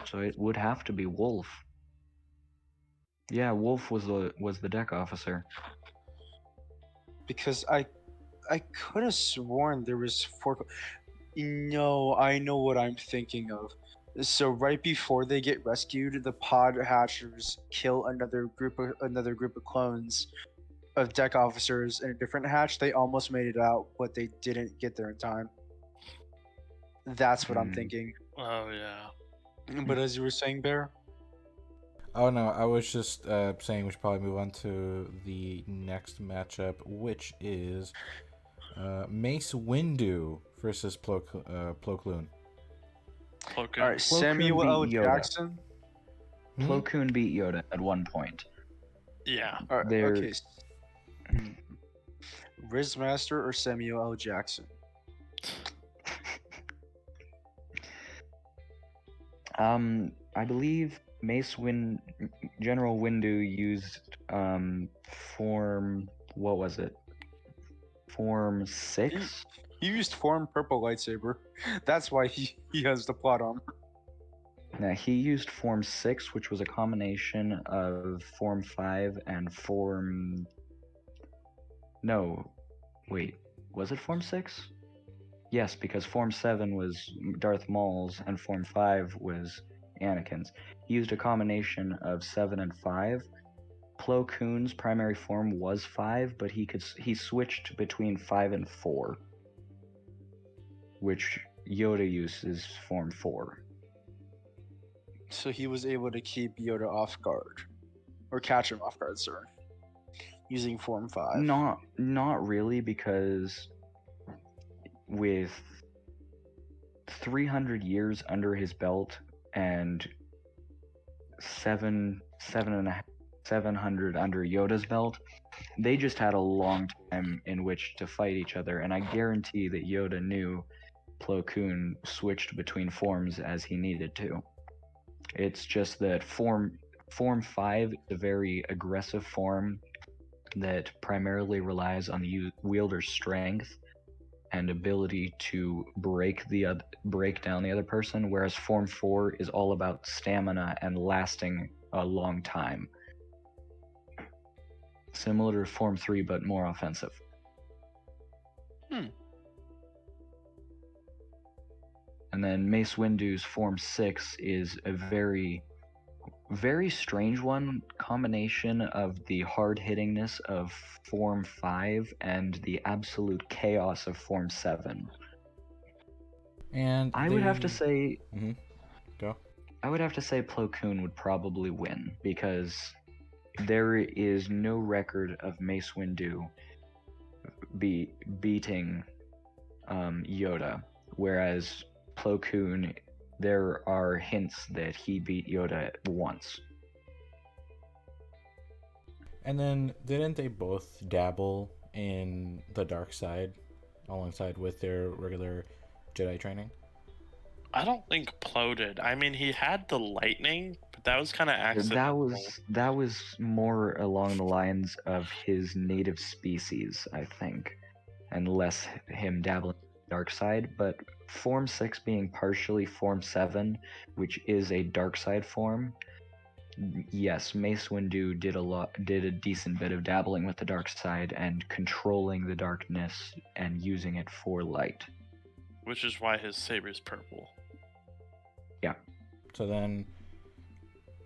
Speaker 3: So it would have to be Wolffe. Yeah, Wolffe was the deck officer.
Speaker 2: Because I could have sworn there was four. No, I know what I'm thinking of. So right before they get rescued, the pod hatchers kill another group of clones of deck officers in a different hatch. They almost made it out, but they didn't get there in time. That's what I'm thinking.
Speaker 1: Oh yeah.
Speaker 2: But as you were saying, Bear,
Speaker 4: Oh no, I was just saying we should probably move on to the next matchup, which is Mace Windu versus Plo Kloon.
Speaker 2: all right,
Speaker 3: Plo Koon
Speaker 2: Samuel L.
Speaker 3: beat Yoda.
Speaker 2: Jackson.
Speaker 3: Plo Koon beat Yoda at one point.
Speaker 1: Yeah.
Speaker 2: All right,
Speaker 3: They're-
Speaker 2: okay. Riz Master or Samuel L. Jackson?
Speaker 3: I believe General Windu used form. What was it? Form 6.
Speaker 2: He used form purple lightsaber. That's why he has the plot armor.
Speaker 3: Now he used form 6, which was a combination of form 5 and form. No, wait. Was it form 6? Yes, because form 7 was Darth Maul's and form 5 was Anakin's. He used a combination of 7 and 5. Plo Koon's primary form was 5, but he switched between 5 and 4, which Yoda uses form 4.
Speaker 2: So he was able to keep Yoda off guard, or catch him off guard, sir, using form 5.
Speaker 3: Not really, because with 300 years under his belt and 700 under Yoda's belt, they just had a long time in which to fight each other, and I guarantee that Yoda knew Plo Koon switched between forms as he needed to. It's just that form 5 is a very aggressive form that primarily relies on the wielder's strength and ability to break down the other person, whereas form 4 is all about stamina and lasting a long time. Similar to form 3, but more offensive. And then Mace Windu's form 6 is a very, very strange one, combination of the hard-hittingness of form 5 and the absolute chaos of form 7.
Speaker 4: And
Speaker 3: I would have to say
Speaker 4: Go.
Speaker 3: I would have to say Plo Koon would probably win, because there is no record of Mace Windu beating Yoda, whereas Plo Koon, there are hints that he beat Yoda once.
Speaker 4: And then didn't they both dabble in the dark side alongside with their regular Jedi training?
Speaker 1: I don't think Plo did. I mean, he had the lightning, but that was kind of accidental.
Speaker 3: That was more along the lines of his native species, I think, and less him dabbling in the dark side. But form 6 being partially form 7, which is a dark side form, yes, Mace Windu did a decent bit of dabbling with the dark side and controlling the darkness and using it for light.
Speaker 1: Which is why his saber's purple.
Speaker 3: Yeah.
Speaker 4: So then,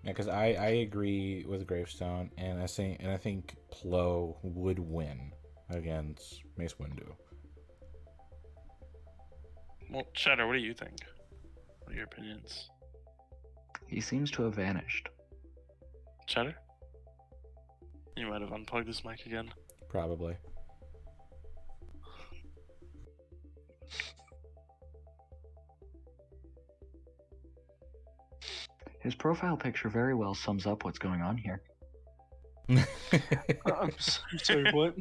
Speaker 4: because I agree with Gravestone, and I think Plo would win against Mace Windu.
Speaker 1: Well, Cheddar, what do you think? What are your opinions?
Speaker 3: He seems to have vanished.
Speaker 1: Cheddar? You might have unplugged this mic again.
Speaker 4: Probably.
Speaker 3: His profile picture very well sums up what's going on here.
Speaker 2: I'm sorry, what?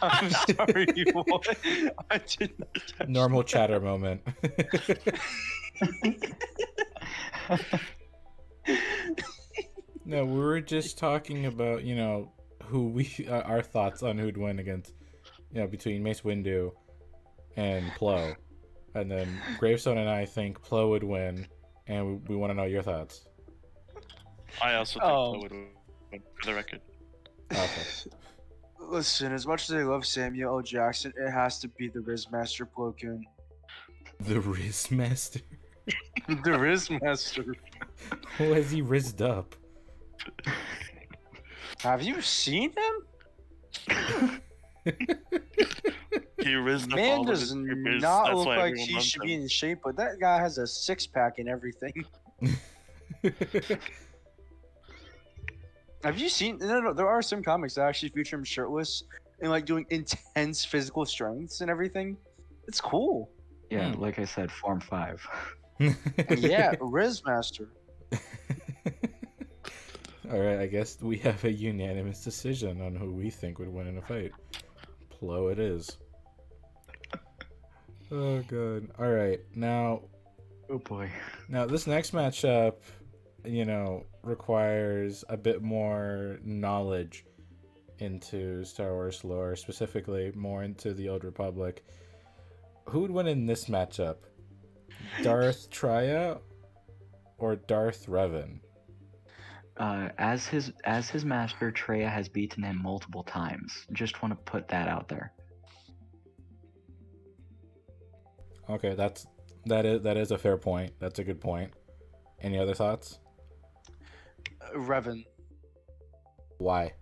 Speaker 2: I'm sorry, what? I did not catch
Speaker 4: Normal chatter moment. No, we were just talking about, who our thoughts on who'd win against, between Mace Windu and Plo. And then Gravestone and I think Plo would win, and we want to know your thoughts.
Speaker 1: I also think Plo would win, for the record.
Speaker 4: Okay.
Speaker 2: Listen, as much as I love Samuel L. Jackson, it has to be the Riz Master Plo Koon.
Speaker 4: The Riz Master.
Speaker 2: The Riz Master.
Speaker 4: Who has he rizzed up?
Speaker 2: Have you seen him?
Speaker 1: He rizzed up
Speaker 2: Man
Speaker 1: all of his
Speaker 2: does
Speaker 1: troopers.
Speaker 2: not
Speaker 1: That's
Speaker 2: look
Speaker 1: why
Speaker 2: like
Speaker 1: everyone
Speaker 2: he
Speaker 1: loves
Speaker 2: should
Speaker 1: him.
Speaker 2: be in shape, but that guy has a six-pack and everything. Have you seen? No, there are some comics that actually feature him shirtless and like doing intense physical strengths and everything. It's cool.
Speaker 3: Yeah, like I said, Form 5.
Speaker 2: Yeah, Riz Master.
Speaker 4: All right, I guess we have a unanimous decision on who we think would win in a fight. Plo it is. Oh god. All right, now.
Speaker 3: Oh boy.
Speaker 4: Now this next matchup, requires a bit more knowledge into Star Wars lore, specifically more into the Old Republic. Who would win in this matchup? Darth Traya or Darth Revan?
Speaker 3: As his master, Traya has beaten him multiple times. Just want to put that out there.
Speaker 4: Okay, that is a fair point. That's a good point. Any other thoughts?
Speaker 2: Revan.
Speaker 4: Why?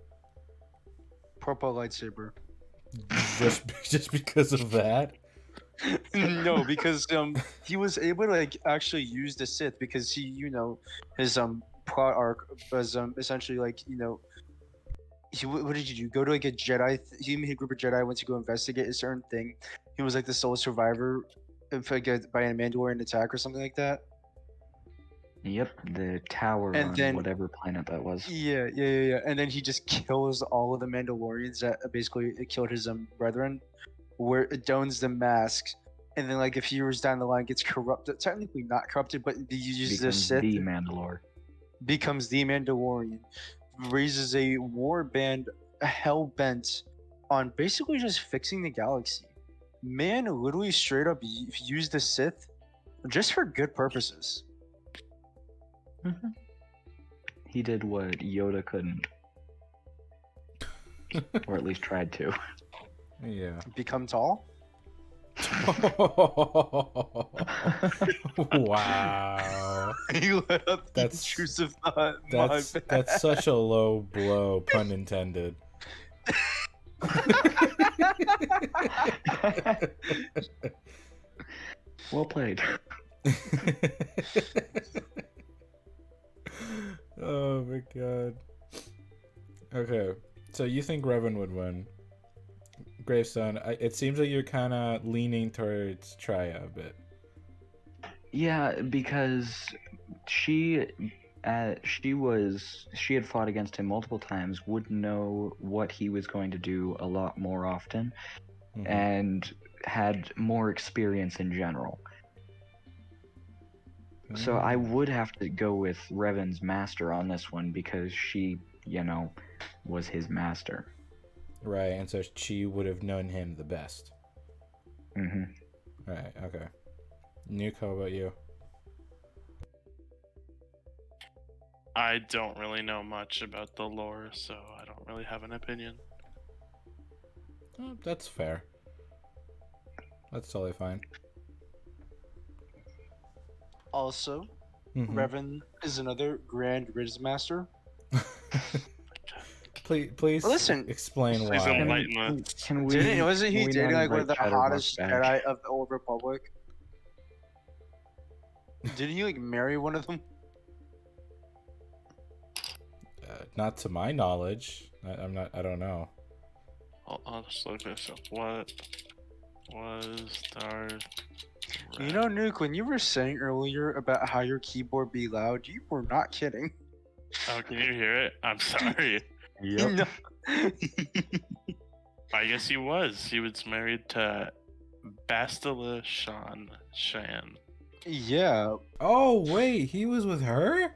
Speaker 2: Purple lightsaber.
Speaker 4: just because of that?
Speaker 2: No, because he was able to like actually use the Sith because he his plot arc was essentially like what did you do? Go to like a Jedi. He and a group of Jedi went to go investigate a certain thing. He was like the sole survivor by a Mandalorian attack or something like that.
Speaker 3: Yep, the tower
Speaker 2: And
Speaker 3: on
Speaker 2: then-
Speaker 3: whatever planet that was.
Speaker 2: Yeah. And then he just kills all of the Mandalorians that basically killed his brethren, where it dons the masks, and then like a few years down the line gets corrupted. Technically not corrupted, but he uses the
Speaker 3: Becomes
Speaker 2: Sith.
Speaker 3: the Mandalore.
Speaker 2: Becomes the Mandalorian, raises a war band hell bent on basically just fixing the galaxy. Man literally straight up used the Sith just for good purposes.
Speaker 3: Mhm. He did what Yoda couldn't, or at least tried to.
Speaker 4: Yeah.
Speaker 2: Become tall.
Speaker 4: Wow.
Speaker 2: You let up the
Speaker 4: That's-
Speaker 2: intrusive thought.
Speaker 4: That's such a low blow, pun intended.
Speaker 3: Well played.
Speaker 4: Oh my god. Okay, so you think Revan would win? Gravestone, it seems like you're kind of leaning towards Traya a bit.
Speaker 3: Yeah, because she had fought against him multiple times, would know what he was going to do a lot more often,
Speaker 4: Mhm.
Speaker 3: and had more experience in general. So I would have to go with Revan's master on this one because she, was his master.
Speaker 4: Right, and so she would have known him the best.
Speaker 3: Mm-hmm.
Speaker 4: Right, okay. Nuke, how about you?
Speaker 1: I don't really know much about the lore, so I don't really have an opinion.
Speaker 4: Oh, that's fair. That's totally fine.
Speaker 2: Also,
Speaker 4: Mhm.
Speaker 2: Revan is another Grand Riz Master.
Speaker 4: Please
Speaker 2: Listen,
Speaker 4: explain
Speaker 1: please
Speaker 4: why.
Speaker 1: enlighten us.
Speaker 3: Can we?
Speaker 2: Wasn't he
Speaker 3: can we not
Speaker 2: dating like one of the
Speaker 3: invite Chatterbox
Speaker 2: hottest
Speaker 3: back?
Speaker 2: Jedi of the Old Republic? Didn't he like marry one of them?
Speaker 4: Not to my knowledge. I don't know.
Speaker 1: I'll just look this up. What was Darth?
Speaker 2: You know, Nuke, when you were saying earlier about how your keyboard be loud, you were not kidding.
Speaker 1: Oh, can you hear it? I'm sorry.
Speaker 3: Yep.
Speaker 2: No.
Speaker 1: I guess he was. He was married to Bastila Shan.
Speaker 2: Yeah.
Speaker 4: Oh wait, he was with her?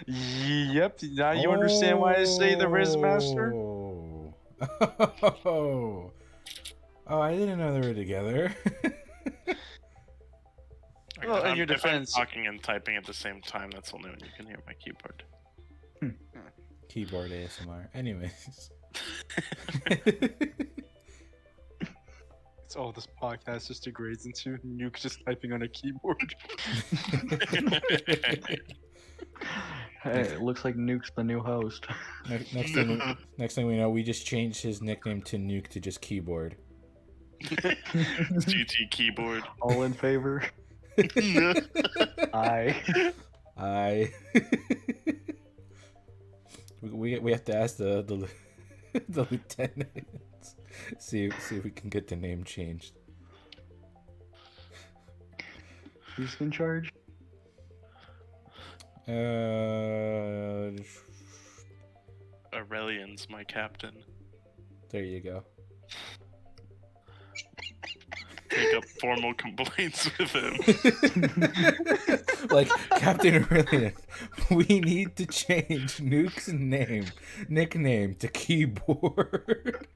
Speaker 2: Yep. Now you understand why I say the Riz Master?
Speaker 4: Oh. Oh, I didn't know they were together.
Speaker 2: Well, in your
Speaker 1: If I'm
Speaker 2: defense-
Speaker 1: talking and typing at the same time, that's only when you can hear my keyboard.
Speaker 4: Keyboard ASMR. Anyways.
Speaker 2: It's all this podcast just degrades into Nuke just typing on a keyboard.
Speaker 3: Hey, it looks like Nuke's the new host.
Speaker 4: Next thing we know, we just changed his nickname to Nuke to just keyboard.
Speaker 1: GT keyboard.
Speaker 3: All in favor? Aye.
Speaker 4: we have to ask the the lieutenants. See if we can get the name changed.
Speaker 3: Who's in charge?
Speaker 1: Aurelian's my captain.
Speaker 4: There you go.
Speaker 1: Take up formal complaints with him.
Speaker 4: Like, Captain Aurelian, we need to change Nuke's nickname to Keyboard.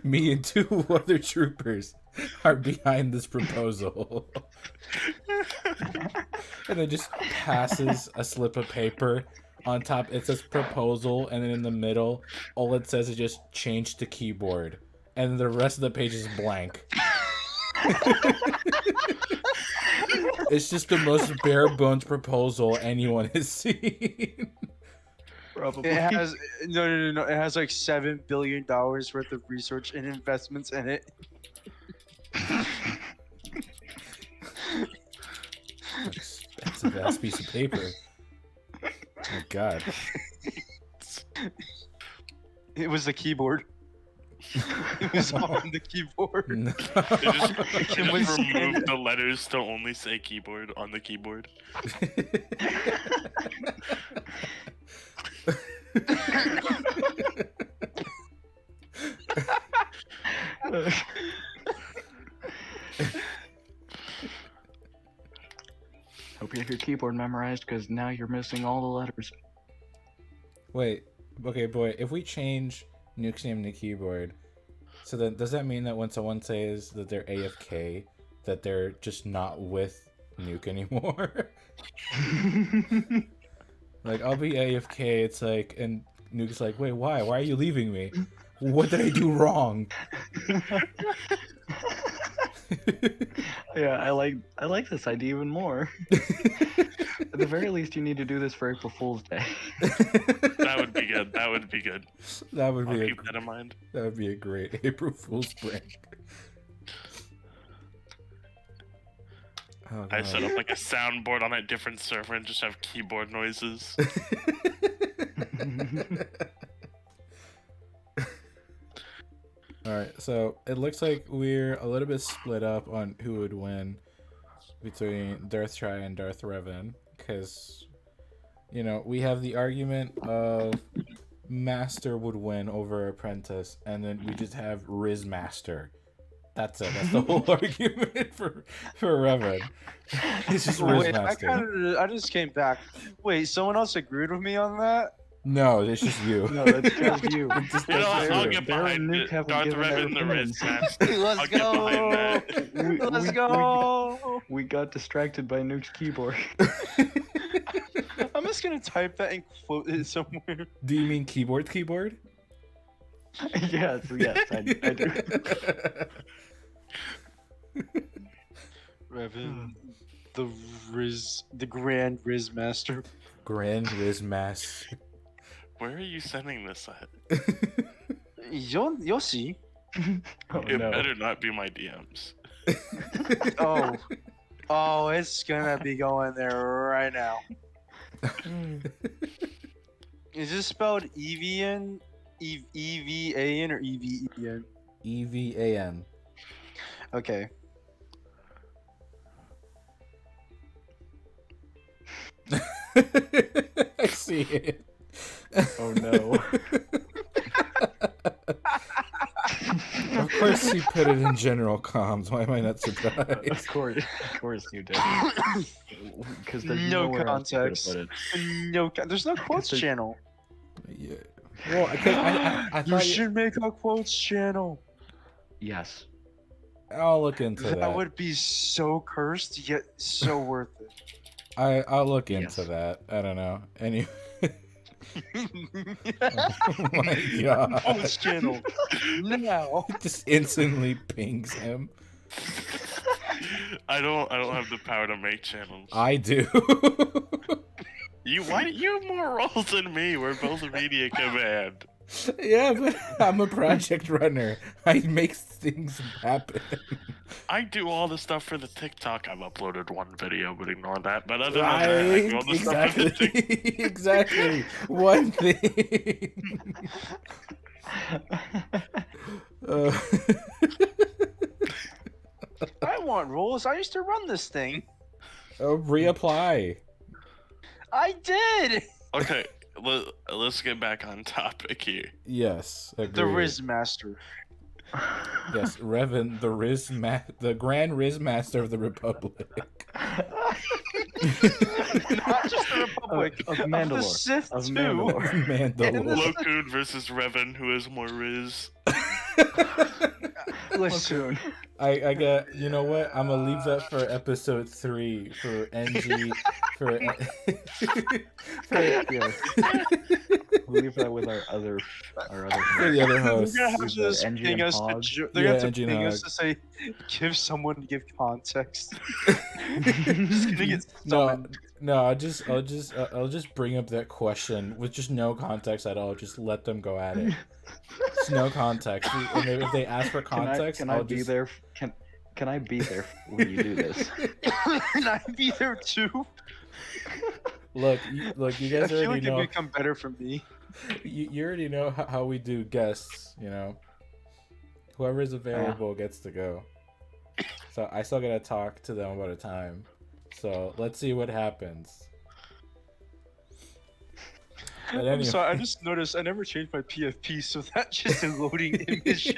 Speaker 4: Me and 2 other troopers are behind this proposal. And it just passes a slip of paper. On top, it says proposal, and then in the middle, all it says is just change to keyboard. And the rest of the page is blank. It's just the most bare bones proposal anyone has seen.
Speaker 3: Probably.
Speaker 2: It has no. It has like $7 billion worth of research and investments in it.
Speaker 4: That's a vast piece of paper. Oh God.
Speaker 2: It was the keyboard. It was on the keyboard.
Speaker 4: No.
Speaker 1: They just removed the letters to only say keyboard on the keyboard.
Speaker 3: Hope you have your keyboard memorized, because now you're missing all the letters.
Speaker 4: Wait, okay, boy, if we change Nuke's name to keyboard, so then does that mean that when someone says that they're AFK, that they're just not with Nuke anymore? Like, I'll be AFK, it's like, and Nuke's like, wait, why? Why are you leaving me? What did I do wrong?
Speaker 3: Yeah, I like this idea even more. At the very least, you need to do this for April Fool's Day.
Speaker 1: That would be good. That would be good.
Speaker 4: That would
Speaker 1: I'll
Speaker 4: be
Speaker 1: keep that in mind.
Speaker 4: that would be a great April Fool's prank. Oh,
Speaker 1: I
Speaker 4: God.
Speaker 1: set up like a soundboard on a different server and just have keyboard noises.
Speaker 4: Alright, so it looks like we're a little bit split up on who would win between Darth Traya and Darth Revan, because, you know, we have the argument of Master would win over Apprentice, and then we just have Riz Master. That's it. That's the whole argument for Revan. It's just Riz
Speaker 2: Wait,
Speaker 4: Master.
Speaker 2: I just came back. Wait, someone else agreed with me on that?
Speaker 4: No, it's just you.
Speaker 3: No, that's just you.
Speaker 4: Just
Speaker 1: You know,
Speaker 4: that's
Speaker 1: I'll
Speaker 4: you.
Speaker 1: get
Speaker 3: Darth
Speaker 1: behind
Speaker 3: and
Speaker 1: it.
Speaker 3: Nuke haven't
Speaker 1: Darth
Speaker 3: given
Speaker 1: Revan the
Speaker 3: their
Speaker 1: Riz
Speaker 3: opinions.
Speaker 1: Master.
Speaker 2: Let's
Speaker 1: I'll get behind that.
Speaker 2: Let's go.
Speaker 3: We got distracted by Nuke's keyboard.
Speaker 2: I'm just gonna type that and quote it somewhere.
Speaker 4: Do you mean keyboard?
Speaker 3: yes, I do.
Speaker 2: Revan, the Grand Riz Master.
Speaker 4: Grand Riz Master.
Speaker 1: Where are you sending this at?
Speaker 2: You'll see.
Speaker 3: Oh,
Speaker 1: It
Speaker 3: no.
Speaker 1: better not be my DMs.
Speaker 2: Oh, it's gonna be going there right now. Is this spelled Evian, E-V-A-N or E-V-E-N?
Speaker 4: EVAN.
Speaker 2: Okay.
Speaker 4: I see it.
Speaker 3: Oh no.
Speaker 4: Of course he put it in general comms. Why am I not surprised?
Speaker 3: Of course you did. Because there's
Speaker 2: No
Speaker 3: nowhere else you could've
Speaker 2: context.
Speaker 3: put it.
Speaker 2: There's no quotes
Speaker 3: there's-
Speaker 2: channel.
Speaker 4: Yeah. Well, I
Speaker 2: You
Speaker 4: thought
Speaker 2: should make a quotes channel.
Speaker 3: Yes.
Speaker 4: I'll look into
Speaker 2: That
Speaker 4: that.
Speaker 2: would be so cursed yet so worth it.
Speaker 4: I'll look into
Speaker 3: Yes.
Speaker 4: that. I don't know. Anyway. Oh my god.
Speaker 2: Voice channel now.
Speaker 4: Just instantly pings him.
Speaker 1: I don't have the power to make channels.
Speaker 4: I do.
Speaker 1: You have more roles than me. We're both media command.
Speaker 4: Yeah, but I'm a project runner. I make things happen.
Speaker 1: I do all the stuff for the TikTok. I've uploaded one video, but ignore that. But other than that, I do all the stuff for the TikTok.
Speaker 4: Exactly. One thing.
Speaker 2: I want roles. I used to run this thing.
Speaker 4: Reapply.
Speaker 2: I did.
Speaker 1: Okay, let's get back on topic here.
Speaker 4: Yes. Agreed.
Speaker 2: The Riz Master.
Speaker 4: Yes, Revan, the Grand Riz Master of the Republic.
Speaker 2: Not just the Republic.
Speaker 3: Of
Speaker 2: Of
Speaker 3: Mandalore.
Speaker 2: the Sith
Speaker 3: Of
Speaker 2: too.
Speaker 3: Mandalore.
Speaker 4: Mandalore.
Speaker 1: Kloon versus Revan, who is more Riz.
Speaker 2: Listen.
Speaker 4: I got. You know what? I'm gonna leave that for episode 3 for NG. For
Speaker 3: Yes. We'll leave that with our other
Speaker 4: for the other hosts.
Speaker 2: They're gonna have to just
Speaker 3: Engie
Speaker 2: ping
Speaker 3: and
Speaker 2: us to
Speaker 3: Hog.
Speaker 2: they're gonna have to
Speaker 4: Engie and
Speaker 2: ping us
Speaker 4: Hog.
Speaker 2: to say, give someone to give context. Just gonna get summoned.
Speaker 4: No. I'll just bring up that question with just no context at all. Just let them go at it. Just no context. And if they ask for context,
Speaker 3: Can
Speaker 4: I'll
Speaker 3: I be
Speaker 4: just...
Speaker 3: there? Can I be there when you do this?
Speaker 2: Can I be there too?
Speaker 4: Look, you
Speaker 2: I
Speaker 4: guys
Speaker 2: feel
Speaker 4: already
Speaker 2: like
Speaker 4: know.
Speaker 2: it'd become better for me.
Speaker 4: You already know how we do guests. You know, whoever is available gets to go. So I still gotta talk to them about a time. So let's see what happens. But
Speaker 2: I'm
Speaker 4: anyway.
Speaker 2: sorry, I just noticed I never changed my PFP, so that's just a loading image.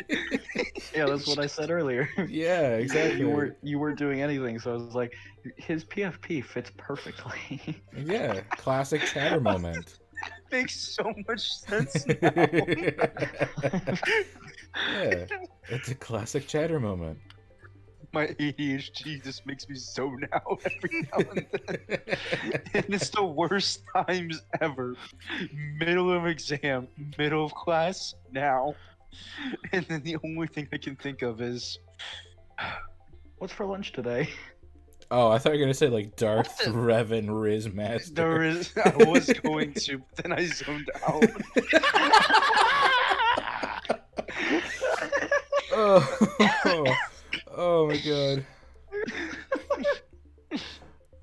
Speaker 3: Yeah, that's what I said earlier.
Speaker 4: Yeah, exactly.
Speaker 3: You weren't doing anything, so I was like, his PFP fits perfectly.
Speaker 4: Yeah, classic chatter moment.
Speaker 2: Makes so much sense now.
Speaker 4: Yeah, it's a classic chatter moment.
Speaker 2: My ADHD just makes me zone out every now and then. And it's the worst times ever. Middle of exam, middle of class, now. And then the only thing I can think of is...
Speaker 3: What's for lunch today?
Speaker 4: Oh, I thought you were gonna say like Darth Revan Riz Master.
Speaker 2: There is... I was going to, but then I zoned out.
Speaker 4: Oh my god.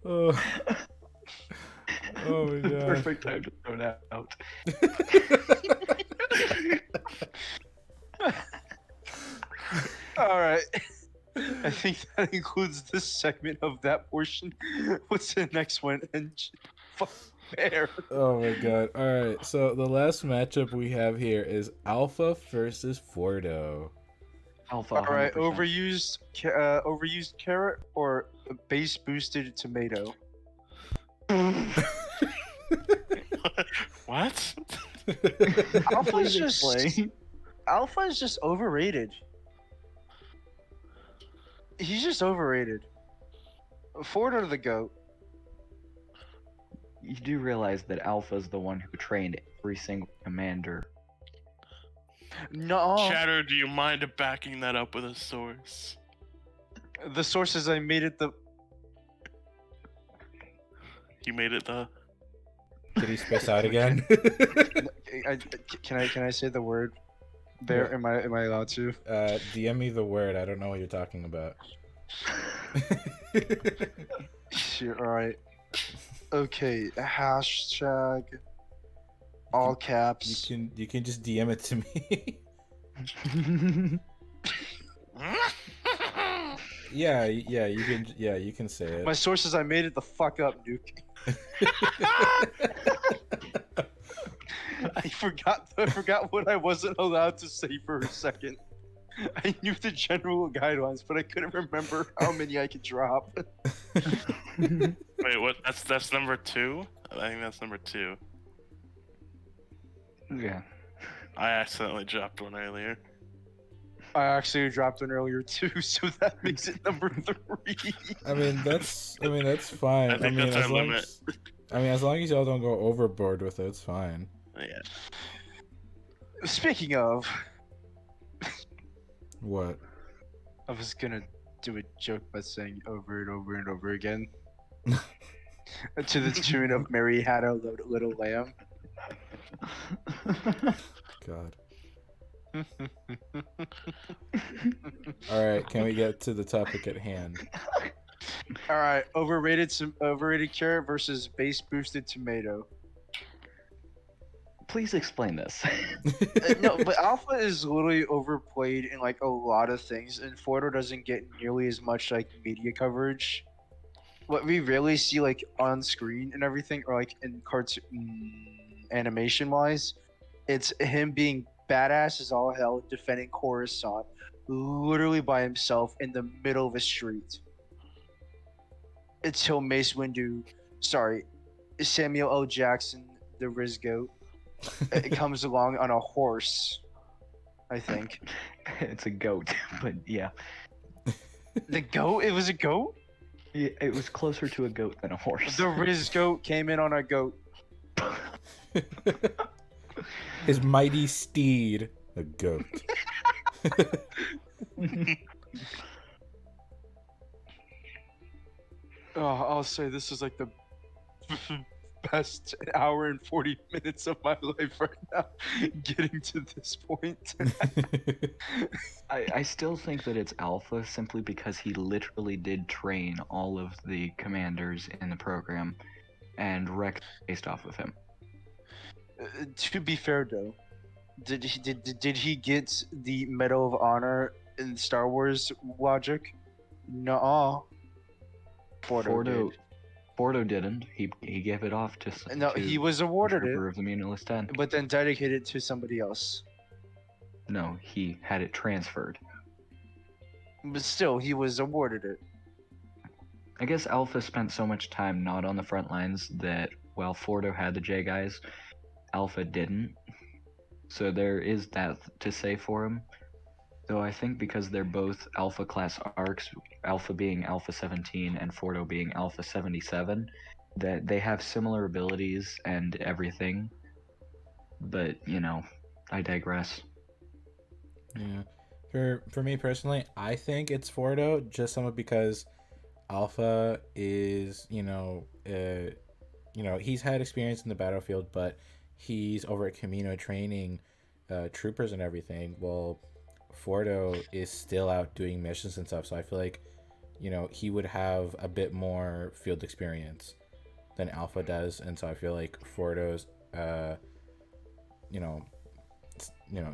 Speaker 4: Oh my god.
Speaker 3: Perfect time to throw that out.
Speaker 2: Alright. I think that includes this segment of that portion. What's the next one? And fair.
Speaker 4: Oh my god. Alright, so the last matchup we have here is Alpha versus Fordo.
Speaker 3: Alpha.
Speaker 2: Alright,
Speaker 3: 100%.
Speaker 2: overused carrot or base boosted tomato?
Speaker 1: What?
Speaker 2: Alpha's
Speaker 3: Please
Speaker 2: just
Speaker 3: explain.
Speaker 2: Alpha is just overrated. He's just overrated. Fordo the GOAT.
Speaker 3: You do realize that Alpha's the one who trained every single commander.
Speaker 2: No,
Speaker 1: Chatter, do you mind backing that up with a source?
Speaker 2: the sources I made it the.
Speaker 1: You made it the...
Speaker 4: Did he space out again?
Speaker 2: Can I say the word? Bear, am I allowed to?
Speaker 4: DM me the word. I don't know what you're talking about.
Speaker 2: Sure, alright. Okay, hashtag all caps.
Speaker 4: You can just DM it to me. Yeah, you can say it.
Speaker 2: My sources, I made it the fuck up, Nuke. I forgot what I wasn't allowed to say for a second. I knew the general guidelines, but I couldn't remember how many I could drop.
Speaker 1: Wait, what? That's number 2? I think that's number 2.
Speaker 3: Yeah.
Speaker 1: I accidentally dropped one earlier.
Speaker 2: I actually dropped one earlier too, so that makes it number 3.
Speaker 4: I mean, that's fine.
Speaker 1: I think that's our
Speaker 4: as long
Speaker 1: limit.
Speaker 4: as long as y'all don't go overboard with it, it's fine.
Speaker 1: Yeah.
Speaker 2: Speaking of,
Speaker 4: What?
Speaker 2: I was gonna do a joke by saying over and over and over again. To the tune of Mary Had a Little Lamb.
Speaker 4: God. All right, can we get to the topic at hand?
Speaker 2: Alright, overrated carrot versus base boosted tomato.
Speaker 3: Please explain this.
Speaker 2: No, but Alpha is literally overplayed in like a lot of things, and Fordo doesn't get nearly as much like media coverage. What we really see like on screen and everything, or like in cartoon animation wise, it's him being badass as all hell, defending Coruscant, literally by himself in the middle of a street. Until Samuel L. Jackson, the Riz Goat, it comes along on a horse, I think.
Speaker 3: It's a goat, but yeah.
Speaker 2: The goat? It was a goat?
Speaker 3: Yeah, it was closer to a goat than a horse.
Speaker 2: The Riz Goat came in on a goat.
Speaker 4: His mighty steed, a goat.
Speaker 2: Oh, I'll say this is like the best hour and 40 minutes of my life right now, getting to this point.
Speaker 3: I still think that it's Alpha simply because he literally did train all of the commanders in the program, and Rex based off of him.
Speaker 2: To be fair though, did he get the Medal of Honor in Star Wars logic? Nuh-uh.
Speaker 3: Fordo didn't. He gave it off to
Speaker 2: No, he was awarded
Speaker 3: Trooper
Speaker 2: it,
Speaker 3: of the Munilist 10.
Speaker 2: but then dedicated it to somebody else.
Speaker 3: No, he had it transferred.
Speaker 2: But still, he was awarded it.
Speaker 3: I guess Alpha spent so much time not on the front lines that while Fordo had the J guys, Alpha didn't. So there is that to say for him. Though I think because they're both Alpha class arcs, Alpha being Alpha 17 and Fordo being Alpha 77, that they have similar abilities and everything. But, you know, I digress.
Speaker 4: Yeah. For me personally, I think it's Fordo, just somewhat because Alpha is, he's had experience in the battlefield, but he's over at Camino training troopers and everything. Well, Fordo is still out doing missions and stuff, so I feel like, he would have a bit more field experience than Alpha does, and so I feel like Fordo's,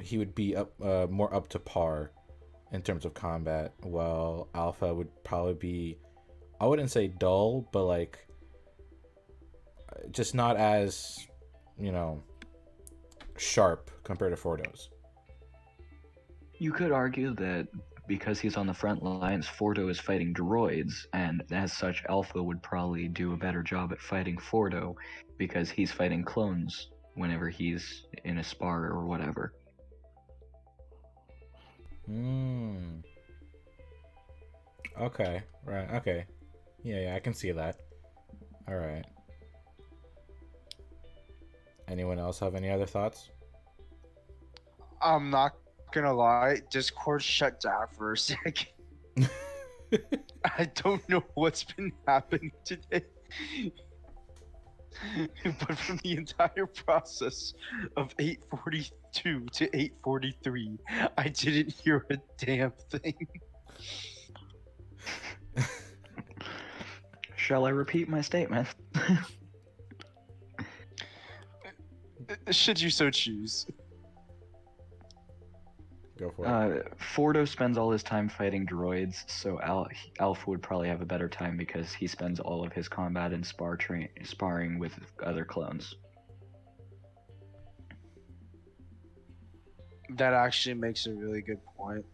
Speaker 4: he would be more up to par in terms of combat, while Alpha would probably be, I wouldn't say dull, but like just not as, sharp compared to Fordo's.
Speaker 3: You could argue that because he's on the front lines, Fordo is fighting droids, and as such, Alpha would probably do a better job at fighting Fordo because he's fighting clones whenever he's in a spar or whatever.
Speaker 4: Okay, right, okay. Yeah, I can see that. Alright. Anyone else have any other thoughts?
Speaker 2: I'm not gonna lie, Discord shut down for a second. I don't know what's been happening today. But from the entire process of 8:42 to 8:43, I didn't hear a damn thing.
Speaker 3: Shall I repeat my statement?
Speaker 2: Should you so choose.
Speaker 4: Go for it.
Speaker 3: Fordo spends all his time fighting droids, so Alpha would probably have a better time because he spends all of his combat and sparring with other clones.
Speaker 2: That actually makes a really good point.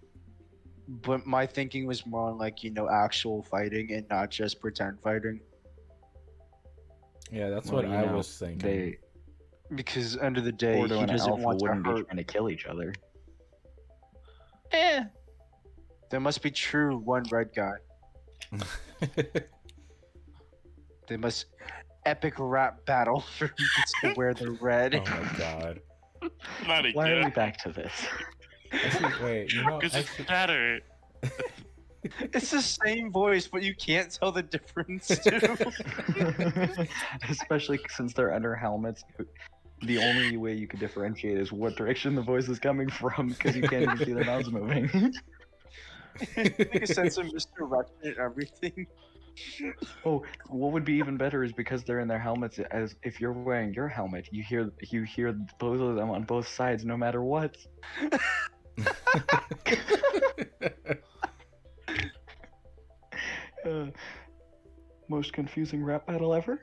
Speaker 2: But my thinking was more on like, actual fighting and not just pretend fighting.
Speaker 4: Yeah, that's what I was thinking.
Speaker 2: Because end of the day,
Speaker 3: Fordo
Speaker 2: he
Speaker 3: and
Speaker 2: doesn't
Speaker 3: Alpha
Speaker 2: want to
Speaker 3: wouldn't be
Speaker 2: hurt.
Speaker 3: trying to kill each other.
Speaker 2: There must be true one red guy. They must epic rap battle for who gets to wear the red.
Speaker 4: Oh my god.
Speaker 1: Not
Speaker 3: Why are we
Speaker 1: again.
Speaker 3: back to this?
Speaker 4: Actually, wait, you know,
Speaker 1: Because it's
Speaker 4: actually,
Speaker 1: Chatter.
Speaker 2: It's the same voice, but you can't tell the difference too.
Speaker 3: Especially since they're under helmets. The only way you could differentiate is what direction the voice is coming from, because you can't even see their mouths moving.
Speaker 2: Make a sense of Mr. Russian and everything.
Speaker 3: Oh, what would be even better is because they're in their helmets. As if you're wearing your helmet, you hear both of them on both sides, no matter what. Most confusing rap battle ever.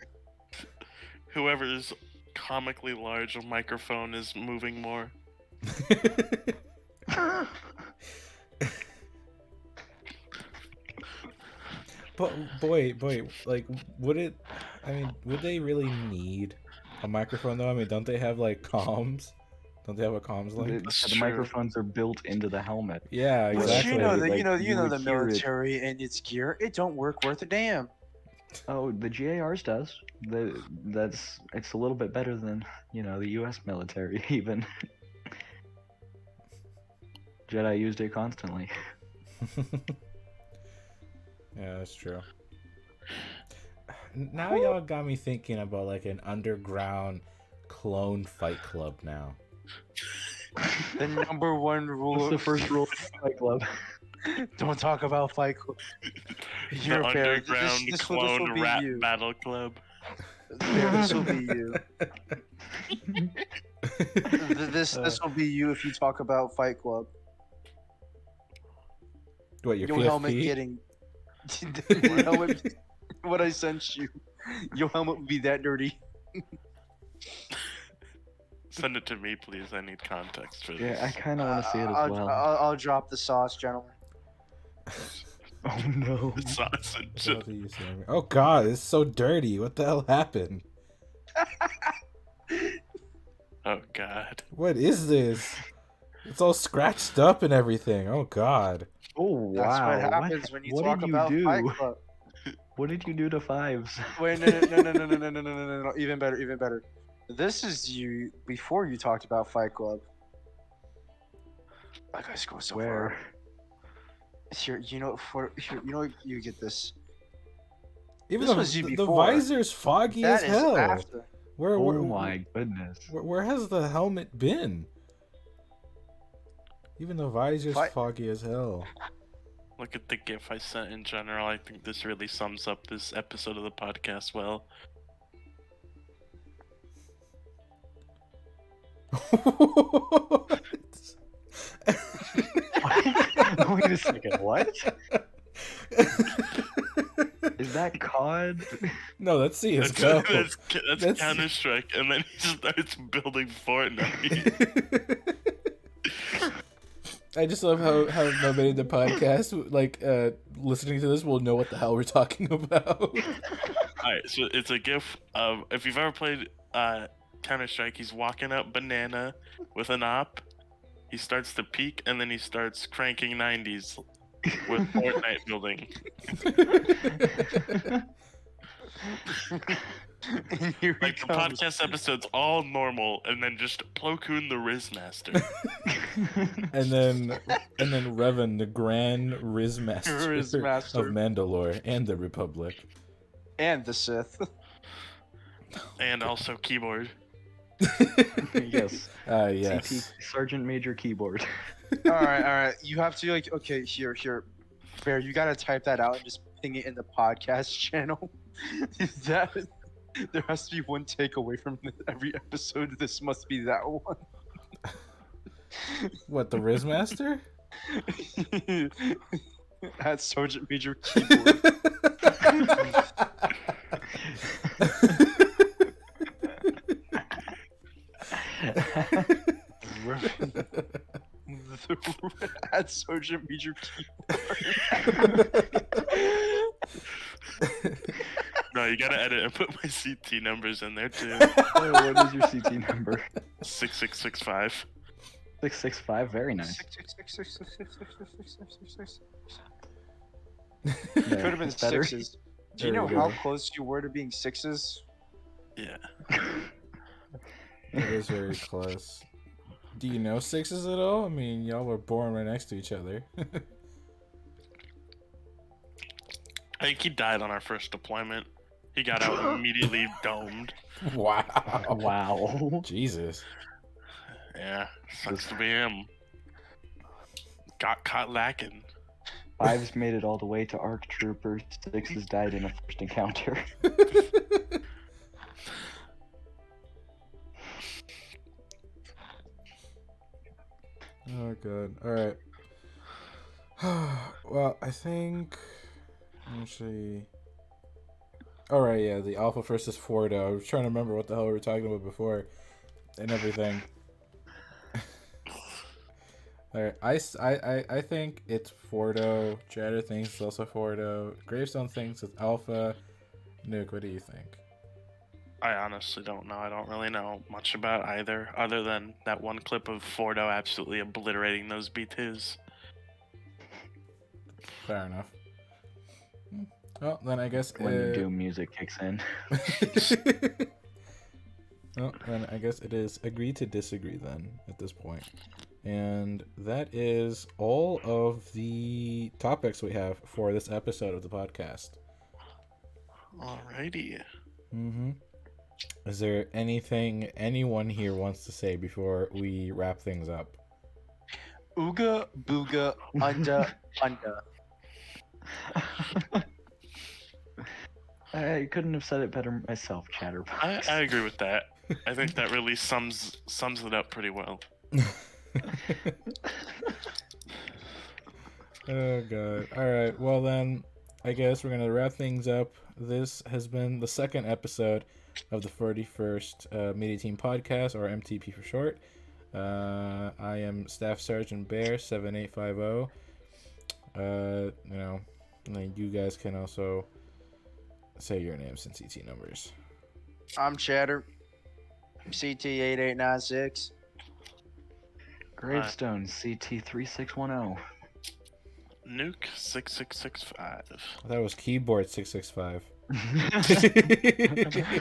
Speaker 1: Whoever's comically large microphone is moving more.
Speaker 4: But boy, like, would it? I mean, would they really need a microphone though? I mean, don't they have like comms? Don't they have a comms link?
Speaker 1: That's
Speaker 3: The
Speaker 1: true.
Speaker 3: microphones are built into the helmet.
Speaker 4: Yeah,
Speaker 3: Well,
Speaker 2: But
Speaker 4: exactly.
Speaker 2: you know,
Speaker 3: Like, you
Speaker 2: the
Speaker 3: would hear it.
Speaker 2: military and its gear. It don't work worth a damn.
Speaker 3: Oh, the GARs does. It's a little bit better than the U.S. military even. Jedi used it constantly.
Speaker 4: Yeah, that's true. Now y'all got me thinking about like an underground clone fight club now.
Speaker 2: The number one rule.
Speaker 3: What's the first rule of Fight Club?
Speaker 2: Don't talk about Fight Club. You're
Speaker 1: The
Speaker 2: a bear.
Speaker 1: underground
Speaker 2: This
Speaker 1: clone
Speaker 2: will be
Speaker 1: rap
Speaker 2: you.
Speaker 1: battle club.
Speaker 2: Bear, this will be you. This will be you if you talk about Fight Club.
Speaker 4: What, your
Speaker 2: Your
Speaker 4: PFP?
Speaker 2: helmet getting. Your helmet, what I sent you. Your helmet would be that dirty.
Speaker 1: Send it to me, please. I need context for this.
Speaker 3: Yeah, I kind of want to see it as
Speaker 2: I'll,
Speaker 3: well.
Speaker 2: I'll drop the sauce, gentlemen.
Speaker 3: Oh no.
Speaker 1: It's awesome.
Speaker 4: What the hell did you say? Oh god, it's so dirty. What the hell happened?
Speaker 1: Oh god.
Speaker 4: What is this? It's all scratched up and everything. Oh god.
Speaker 3: Oh wow.
Speaker 2: That's what happens when you
Speaker 3: what
Speaker 2: talk
Speaker 3: did you
Speaker 2: about
Speaker 3: do?
Speaker 2: Fight Club.
Speaker 3: What did you do to Fives?
Speaker 2: Wait, no, even better. This is you before you talked about Fight Club. I gotta scroll so
Speaker 3: Where?
Speaker 2: far. Here, you get this.
Speaker 4: Even
Speaker 2: This
Speaker 4: the,
Speaker 2: was you
Speaker 4: the
Speaker 2: before.
Speaker 4: visor's foggy
Speaker 2: That
Speaker 4: as
Speaker 2: is
Speaker 4: hell.
Speaker 2: after.
Speaker 4: Where,
Speaker 3: Oh my goodness.
Speaker 4: where has the helmet been? Even the visor's
Speaker 2: Fight-
Speaker 4: foggy as hell.
Speaker 1: Look at the GIF I sent in general. I think this really sums up this episode of the podcast well.
Speaker 3: Wait a second, what? Is that COD?
Speaker 4: No, that's CSGO.
Speaker 1: That's Counter-Strike, and then he starts building Fortnite.
Speaker 4: I just love how nobody in the podcast, like, listening to this will know what the hell we're talking about.
Speaker 1: Alright, so it's a GIF of, if you've ever played Counter-Strike, he's walking up banana with an op. He starts to peek, and then he starts cranking 90s with Fortnite building.
Speaker 2: And here he
Speaker 1: Like, the
Speaker 2: comes.
Speaker 1: podcast episode's all normal, and then just Plo Koon the Riz Master.
Speaker 4: and then Revan, the Grand Riz Master,
Speaker 2: Master.
Speaker 4: of Mandalore and the Republic.
Speaker 2: And the Sith.
Speaker 1: And also keyboard.
Speaker 3: Yes.
Speaker 4: Yes.
Speaker 3: CT Sergeant Major Keyboard.
Speaker 2: Alright. You have to, like, okay, here. Bear, you gotta type that out and just ping it in the podcast channel. There has to be one takeaway from every episode. This must be that one.
Speaker 4: What, the Riz Master?
Speaker 2: At Sergeant Major Keyboard. At Sergeant Major Keyboard.
Speaker 1: No, you gotta edit and put my CT numbers in there too.
Speaker 3: What is your CT number?
Speaker 1: 6665.
Speaker 3: 665, very nice.
Speaker 2: Could have been
Speaker 3: Better?
Speaker 2: sixes. Do you
Speaker 3: There
Speaker 2: know
Speaker 3: we
Speaker 2: how
Speaker 3: go.
Speaker 2: close you were to being sixes?
Speaker 1: Yeah.
Speaker 4: It is very close. Do you know sixes at all? I mean, y'all were born right next to each other.
Speaker 1: I think he died on our first deployment. He got out immediately domed.
Speaker 4: Wow.
Speaker 3: Wow.
Speaker 4: Jesus.
Speaker 1: Yeah, sucks to be him. Got caught lacking.
Speaker 3: Fives made it all the way to ARC Trooper. Sixes died in a first encounter.
Speaker 4: Oh god. Alright. Well, I think actually alright, yeah, the Alpha versus Fordo. I was trying to remember what the hell we were talking about before and everything. Alright, I think it's Fordo. Chatter thinks it's also Fordo. Gravestone thinks it's Alpha. Nuke, what do you think?
Speaker 1: I honestly don't know. I don't really know much about either, other than that one clip of Fordo absolutely obliterating those B2s.
Speaker 4: Fair enough. Well, then I guess
Speaker 3: When the Doom music kicks in.
Speaker 4: Well, then I guess it is agree to disagree then at this point. And that is all of the topics we have for this episode of the podcast.
Speaker 1: Alrighty.
Speaker 4: Mm-hmm. Is there anything anyone here wants to say before we wrap things up?
Speaker 2: Ooga booga unda unda.
Speaker 3: I couldn't have said it better myself, Chatterbox.
Speaker 1: I agree with that. I think that really sums it up pretty well.
Speaker 4: Oh god. Alright, well then, I guess we're gonna wrap things up. This has been the second episode of the 41st Media Team Podcast, or MTP for short. I am Staff Sergeant Bear 7850. Like you guys can also say your names and CT numbers.
Speaker 2: I'm Chatter. CT8896.
Speaker 3: Gravestone, CT3610.
Speaker 1: Nuke 6665.
Speaker 4: That was keyboard 665.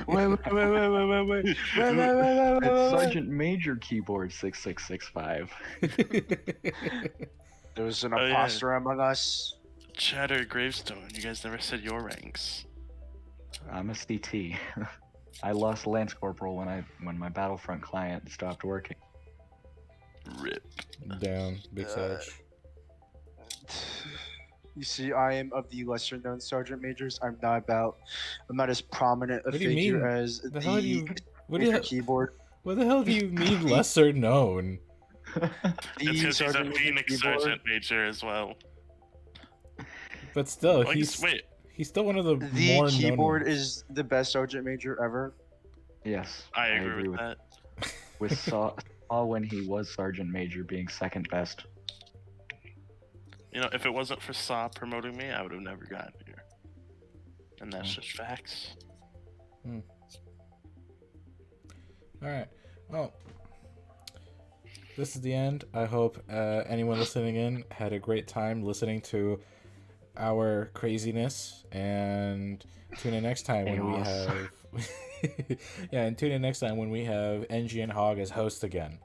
Speaker 2: Wait.
Speaker 3: It's Sergeant Major Keyboard 6665.
Speaker 2: There was an
Speaker 1: Oh, yeah.
Speaker 2: imposter among us.
Speaker 1: Chatter Gravestone. You guys never said your ranks.
Speaker 3: I'm a CT. I lost Lance Corporal when my Battlefront client stopped working.
Speaker 1: Rip.
Speaker 4: Down, big Sarge.
Speaker 2: You see, I am of the lesser known sergeant majors. I'm not as prominent a
Speaker 4: What do you
Speaker 2: figure
Speaker 4: mean?
Speaker 2: as
Speaker 4: The
Speaker 2: the
Speaker 4: hell do you? What
Speaker 2: major
Speaker 4: the,
Speaker 2: keyboard.
Speaker 4: what the hell do you mean lesser known?
Speaker 1: It's because he's a
Speaker 2: sergeant major
Speaker 1: Phoenix
Speaker 2: keyboard.
Speaker 1: Sergeant Major as well.
Speaker 4: But still,
Speaker 1: Well,
Speaker 4: he's
Speaker 1: wait.
Speaker 4: still one of the
Speaker 2: The
Speaker 4: more
Speaker 2: keyboard
Speaker 4: known.
Speaker 2: is the best sergeant major ever.
Speaker 3: Yes,
Speaker 1: I agree with that.
Speaker 3: with Saw when he was Sergeant Major being second best.
Speaker 1: You know, if it wasn't for Saw promoting me, I would have never gotten here. And that's just facts.
Speaker 4: Alright. Well, this is the end. I hope anyone listening in had a great time listening to our craziness, and tune in next time when we have and tune in next time when we have NG and Hog as hosts again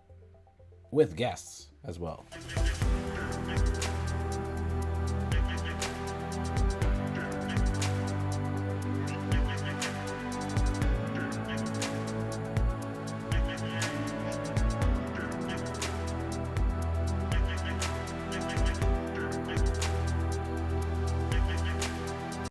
Speaker 4: with guests as well.